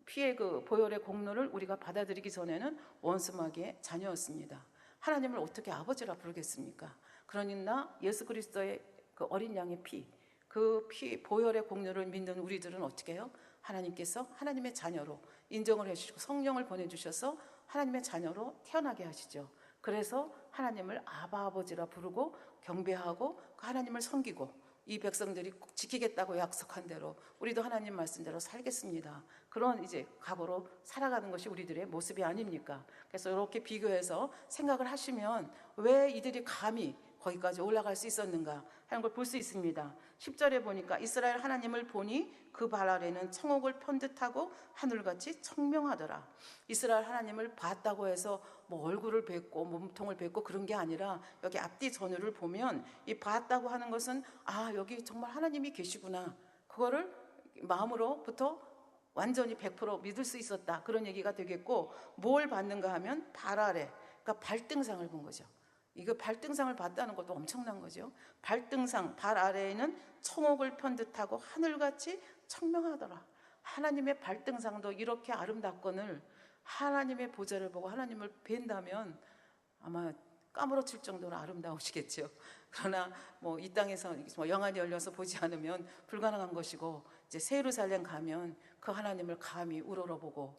피의 그 보혈의 공로를 우리가 받아들이기 전에는 원수마귀의 자녀였습니다. 하나님을 어떻게 아버지라 부르겠습니까? 그러나 예수 그리스도의 그 어린 양의 피, 그 피 보혈의 공로를 믿는 우리들은 어떻게 해요? 하나님께서 하나님의 자녀로 인정을 해주시고 성령을 보내주셔서 하나님의 자녀로 태어나게 하시죠. 그래서 하나님을 아바 아버지라 부르고 경배하고 그 하나님을 섬기고 이 백성들이 꼭 지키겠다고 약속한 대로 우리도 하나님 말씀대로 살겠습니다. 그런 이제 각오로 살아가는 것이 우리들의 모습이 아닙니까? 그래서 이렇게 비교해서 생각을 하시면 왜 이들이 감히 거기까지 올라갈 수 있었는가 하는 걸 볼 수 있습니다. 10절에 보니까 이스라엘 하나님을 보니 그 발 아래는 청옥을 편듯하고 하늘같이 청명하더라. 이스라엘 하나님을 봤다고 해서 뭐 얼굴을 뵙고 몸통을 뵙고 그런 게 아니라 여기 앞뒤 전후를 보면 이 봤다고 하는 것은 여기 정말 하나님이 계시구나, 그거를 마음으로부터 완전히 100% 믿을 수 있었다, 그런 얘기가 되겠고, 뭘 봤는가 하면 발 아래, 그러니까 발등상을 본 거죠. 이거 발등상을 봤다는 것도 엄청난 거죠. 발등상, 발 아래에는 청옥을 편듯하고 하늘같이 청명하더라. 하나님의 발등상도 이렇게 아름답거늘 하나님의 보좌를 보고 하나님을 뵌다면 아마 까무러칠 정도로 아름다우시겠죠. 그러나 뭐 이 땅에서 영안이 열려서 보지 않으면 불가능한 것이고, 이제 새 예루살렘 가면 그 하나님을 감히 우러러보고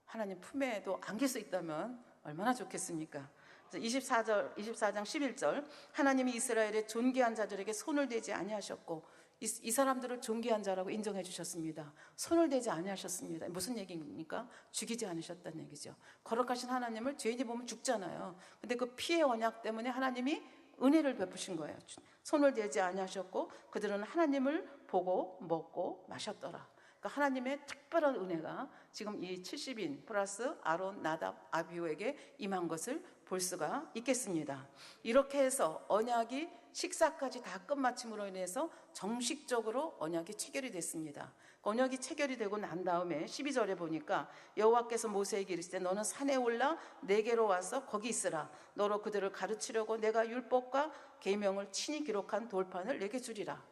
하나님 품에도 안길 수 있다면 얼마나 좋겠습니까? 24장 11절 하나님이 이스라엘의 존귀한 자들에게 손을 대지 아니하셨고, 이 사람들을 존귀한 자라고 인정해 주셨습니다. 손을 대지 아니하셨습니다. 무슨 얘기입니까? 죽이지 않으셨다는 얘기죠. 거룩하신 하나님을 죄인이 보면 죽잖아요. 근데 그 피의 언약 때문에 하나님이 은혜를 베푸신 거예요. 손을 대지 아니하셨고 그들은 하나님을 보고 먹고 마셨더라. 그러니까 하나님의 특별한 은혜가 지금 이 70인 플러스 아론, 나답, 아비후에게 임한 것을 볼 수가 있겠습니다. 이렇게 해서 언약이 식사까지 다 끝마침으로 인해서 정식적으로 언약이 체결이 됐습니다. 언약이 체결이 되고 난 다음에 12절에 보니까 여호와께서 모세에게 이르시되 너는 산에 올라 내게로 와서 거기 있으라. 너로 그들을 가르치려고 내가 율법과 계명을 친히 기록한 돌판을 내게 주리라.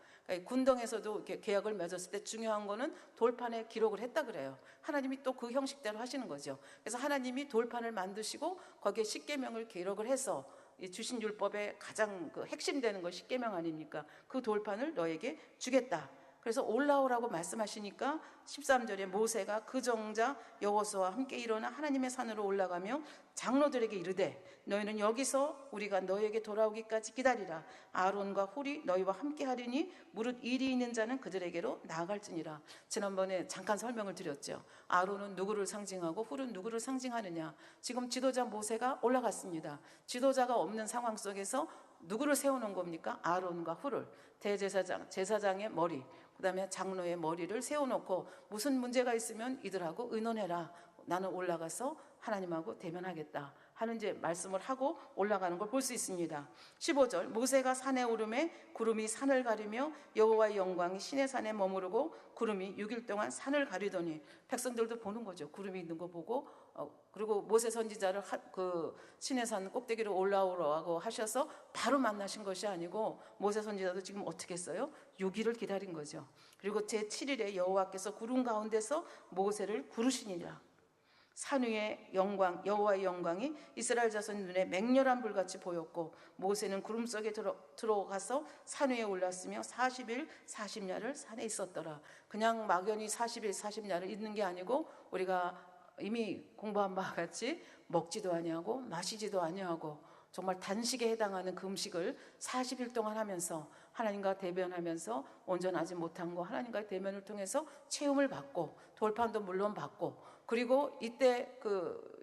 군동에서도 이렇게 계약을 맺었을 때 중요한 거는 돌판에 기록을 했다 그래요. 하나님이 또 그 형식대로 하시는 거죠. 그래서 하나님이 돌판을 만드시고 거기에 십계명을 기록을 해서 주신 율법의 가장 그 핵심되는 것 십계명 아닙니까? 그 돌판을 너에게 주겠다. 그래서 올라오라고 말씀하시니까 13절에 모세가 그 정자 여호수아와 함께 일어나 하나님의 산으로 올라가며 장로들에게 이르되 너희는 여기서 우리가 너희에게 돌아오기까지 기다리라. 아론과 훌이 너희와 함께 하리니 무릇 일이 있는 자는 그들에게로 나아갈지니라. 지난번에 잠깐 설명을 드렸죠. 아론은 누구를 상징하고 훌은 누구를 상징하느냐. 지금 지도자 모세가 올라갔습니다. 지도자가 없는 상황 속에서 누구를 세우는 겁니까? 아론과 훌을, 대제사장, 제사장의 머리, 그 다음에 장로의 머리를 세워놓고 무슨 문제가 있으면 이들하고 의논해라. 나는 올라가서 하나님하고 대면하겠다 하는 이제 말씀을 하고 올라가는 걸 볼 수 있습니다. 15절 모세가 산에 오르매 구름이 산을 가리며 여호와의 영광이 시내 산에 머무르고 구름이 6일 동안 산을 가리더니, 백성들도 보는 거죠. 구름이 있는 거 보고 그리고 모세 선지자를 그 시내산 꼭대기로 올라오라고 하셔서 바로 만나신 것이 아니고 모세 선지자도 지금 어떻게 했어요? 6일을 기다린 거죠. 그리고 제7일에 여호와께서 구름 가운데서 모세를 부르시니라. 산 위의 영광, 여호와의 영광이 이스라엘 자손 눈에 맹렬한 불같이 보였고 모세는 구름 속에 들어가서 산 위에 올랐으며 40일 40야를 산에 있었더라. 그냥 막연히 40일 40야를 있는 게 아니고 우리가 이미 공부한 바와 같이 먹지도 아니하고 마시지도 아니하고 정말 단식에 해당하는 그 음식을 40일 동안 하면서 하나님과 대면하면서 온전하지 못한 거 하나님과의 대면을 통해서 체험을 받고 돌판도 물론 받고, 그리고 이때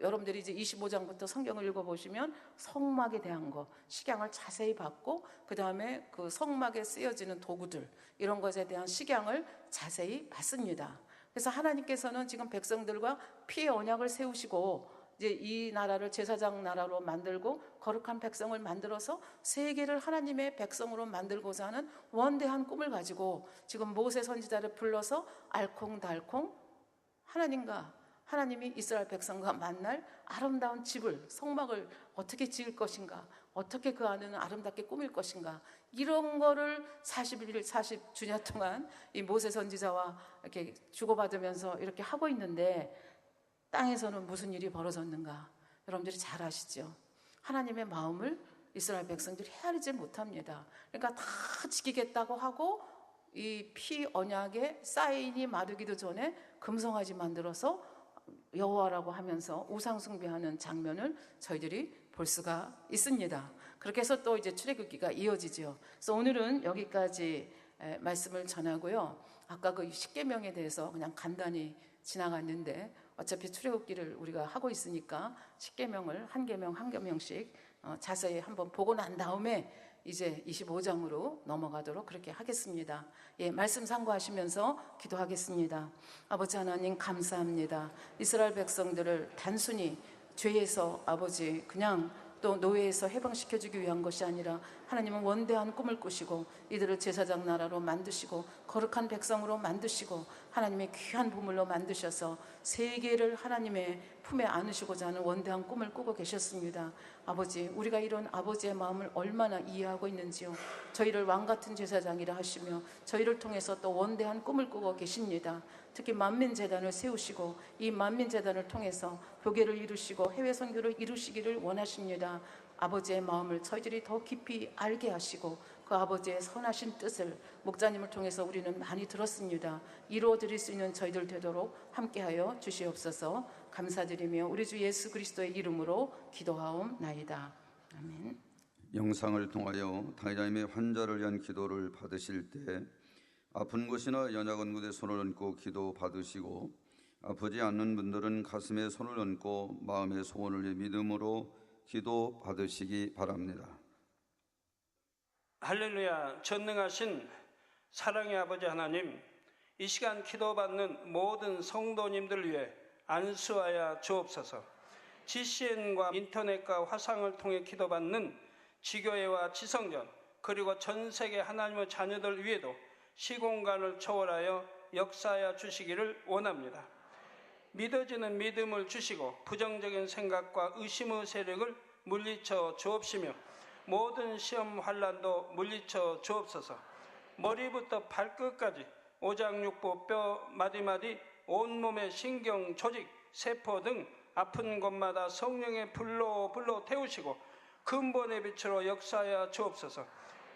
여러분들이 이제 25장부터 성경을 읽어보시면 성막에 대한 거 식양을 자세히 받고, 그 다음에 그 성막에 쓰여지는 도구들 이런 것에 대한 식양을 자세히 받습니다. 그래서 하나님께서는 지금 백성들과 피의 언약을 세우시고 이제 이 나라를 제사장 나라로 만들고 거룩한 백성을 만들어서 세계를 하나님의 백성으로 만들고자 하는 원대한 꿈을 가지고 지금 모세 선지자를 불러서 알콩달콩 하나님이 이스라엘 백성과 만날 아름다운 집을, 성막을 어떻게 지을 것인가, 어떻게 그 안에는 아름답게 꾸밀 것인가, 이런 거를 40주년 동안 이 모세 선지자와 이렇게 주고받으면서 이렇게 하고 있는데, 땅에서는 무슨 일이 벌어졌는가 여러분들이 잘 아시죠? 하나님의 마음을 이스라엘 백성들이 헤아리지 못합니다. 그러니까 다 지키겠다고 하고 이 피 언약의 사인이 마르기도 전에 금송아지 만들어서 여호와라고 하면서 우상 숭배하는 장면을 저희들이 볼 수가 있습니다. 그렇게 해서 또 이제 출애굽기가 이어지죠. 그래서 오늘은 여기까지 말씀을 전하고요. 아까 그 십계명에 대해서 그냥 간단히 지나갔는데 어차피 출애굽기를 우리가 하고 있으니까 십계명을 한 계명씩 자세히 한번 보고 난 다음에 이제 25장으로 넘어가도록 그렇게 하겠습니다. 예, 말씀 참고하시면서 기도하겠습니다. 아버지 하나님 감사합니다. 이스라엘 백성들을 단순히 죄에서 아버지 그냥 또 노예에서 해방시켜주기 위한 것이 아니라 하나님은 원대한 꿈을 꾸시고 이들을 제사장 나라로 만드시고 거룩한 백성으로 만드시고 하나님의 귀한 보물로 만드셔서 세계를 하나님의 품에 안으시고자 하는 원대한 꿈을 꾸고 계셨습니다. 아버지, 우리가 이런 아버지의 마음을 얼마나 이해하고 있는지요. 저희를 왕같은 제사장이라 하시며 저희를 통해서 또 원대한 꿈을 꾸고 계십니다. 특히 만민재단을 세우시고 이 만민재단을 통해서 교계를 이루시고 해외 선교를 이루시기를 원하십니다. 아버지의 마음을 저희들이 더 깊이 알게 하시고 그 아버지의 선하신 뜻을 목자님을 통해서 우리는 많이 들었습니다. 이루어드릴 수 있는 저희들 되도록 함께하여 주시옵소서. 감사드리며 우리 주 예수 그리스도의 이름으로 기도하옵나이다. 아멘. 영상을 통하여 당회자님의 환자를 위한 기도를 받으실 때 아픈 곳이나 연약한 곳에 손을 얹고 기도 받으시고, 아프지 않는 분들은 가슴에 손을 얹고 마음의 소원을 위해 믿음으로 기도 받으시기 바랍니다. 할렐루야. 전능하신 사랑의 아버지 하나님, 이 시간 기도받는 모든 성도님들 위해 안수하여 주옵소서. GCN과 인터넷과 화상을 통해 기도받는 지교회와 지성전, 그리고 전 세계 하나님의 자녀들 위에도 시공간을 초월하여 역사하여 주시기를 원합니다. 믿어지는 믿음을 주시고 부정적인 생각과 의심의 세력을 물리쳐 주옵시며 모든 시험 환난도 물리쳐 주옵소서. 머리부터 발끝까지 오장육부 뼈 마디마디 온몸의 신경 조직 세포 등 아픈 곳마다 성령의 불로 태우시고 근본의 빛으로 역사하여 주옵소서.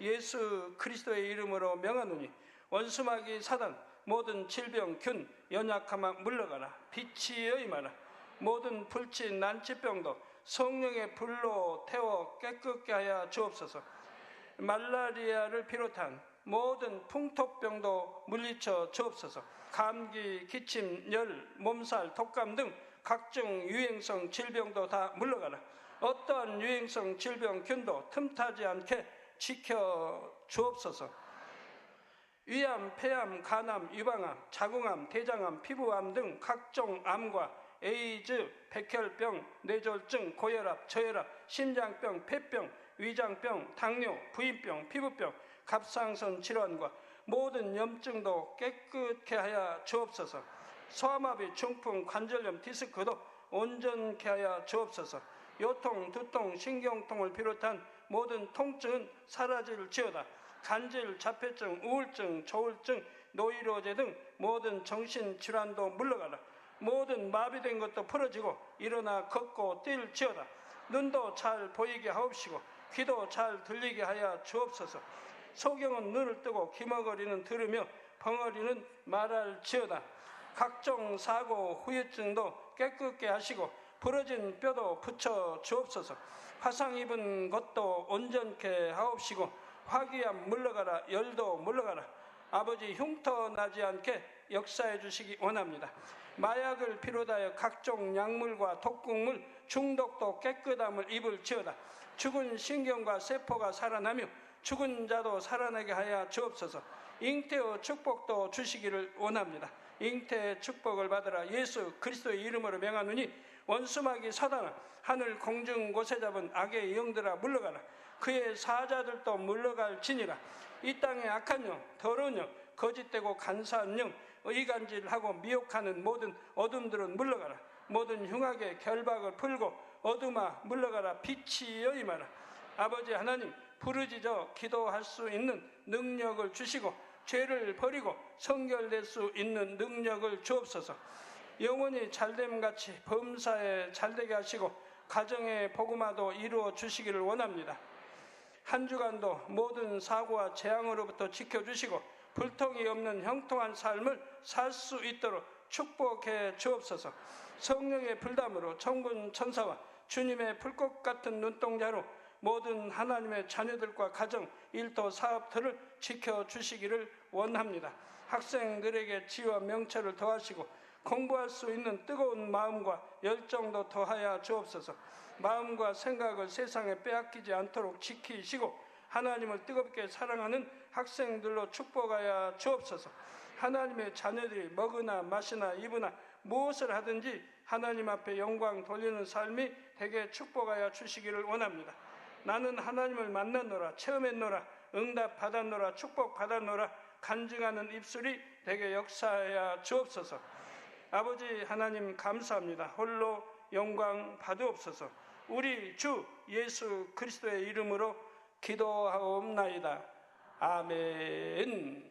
예수 그리스도의 이름으로 명하노니 원수마귀 사단 모든 질병 균 연약함아 물러가라. 빛이여 임하라. 모든 불치 난치병도 성령의 불로 태워 깨끗게 하여 주옵소서. 말라리아를 비롯한 모든 풍토병도 물리쳐 주옵소서. 감기, 기침, 열, 몸살, 독감 등 각종 유행성 질병도 다 물러가라. 어떠한 유행성 질병 균도 틈타지 않게 지켜 주옵소서. 위암, 폐암, 간암, 유방암, 자궁암, 대장암, 피부암 등 각종 암과 에이즈, 백혈병, 뇌졸중, 고혈압, 저혈압, 심장병, 폐병, 위장병, 당뇨, 부인병, 피부병, 갑상선 질환과 모든 염증도 깨끗게 하여 주옵소서. 소아마비, 중풍, 관절염, 디스크도 온전케 하여 주옵소서. 요통, 두통, 신경통을 비롯한 모든 통증은 사라질지어다. 간질, 자폐증, 우울증, 조울증, 노이로제 등 모든 정신질환도 물러가라. 모든 마비된 것도 풀어지고 일어나 걷고 뛸지어다. 눈도 잘 보이게 하옵시고 귀도 잘 들리게 하여 주옵소서. 소경은 눈을 뜨고 기머거리는 들으며 벙어리는 말할지어다. 각종 사고, 후유증도 깨끗게 하시고 부러진 뼈도 붙여 주옵소서. 화상 입은 것도 온전케 하옵시고 화기암 물러가라. 열도 물러가라. 아버지 흉터 나지 않게 역사해 주시기 원합니다. 마약을 비롯하여 각종 약물과 독극물, 중독도 깨끗함을 입을지어다. 죽은 신경과 세포가 살아나며 죽은 자도 살아나게 하여 주옵소서. 잉태의 축복도 주시기를 원합니다. 잉태의 축복을 받으라. 예수 그리스도의 이름으로 명하노니 원수마귀 사단아, 하늘 공중 곳에 잡은 악의 영들아 물러가라. 그의 사자들도 물러갈지니라. 이 땅의 악한 영, 더러운 영, 거짓되고 간사한 영, 의간질하고 미혹하는 모든 어둠들은 물러가라. 모든 흉악의 결박을 풀고 어둠아 물러가라. 빛이 여임하라. 아버지 하나님, 부르짖어 기도할 수 있는 능력을 주시고 죄를 버리고 성결될 수 있는 능력을 주옵소서. 영원히 잘됨같이 범사에 잘되게 하시고 가정의 복음화도 이루어 주시기를 원합니다. 한 주간도 모든 사고와 재앙으로부터 지켜주시고 불통이 없는 형통한 삶을 살 수 있도록 축복해 주옵소서. 성령의 불담으로 천군 천사와 주님의 불꽃 같은 눈동자로 모든 하나님의 자녀들과 가정, 일터, 사업들을 지켜주시기를 원합니다. 학생들에게 지혜와 명철을 더하시고 공부할 수 있는 뜨거운 마음과 열정도 더하여 주옵소서. 마음과 생각을 세상에 빼앗기지 않도록 지키시고 하나님을 뜨겁게 사랑하는 학생들로 축복하여 주옵소서. 하나님의 자녀들이 먹으나 마시나 입으나 무엇을 하든지 하나님 앞에 영광 돌리는 삶이 되게 축복하여 주시기를 원합니다. 나는 하나님을 만났노라, 체험했노라, 응답 받았노라, 축복 받았노라 간증하는 입술이 되게 역사하여 주옵소서. 아버지 하나님 감사합니다. 홀로 영광 받으옵소서. 우리 주 예수 그리스도의 이름으로 기도하옵나이다. 아멘.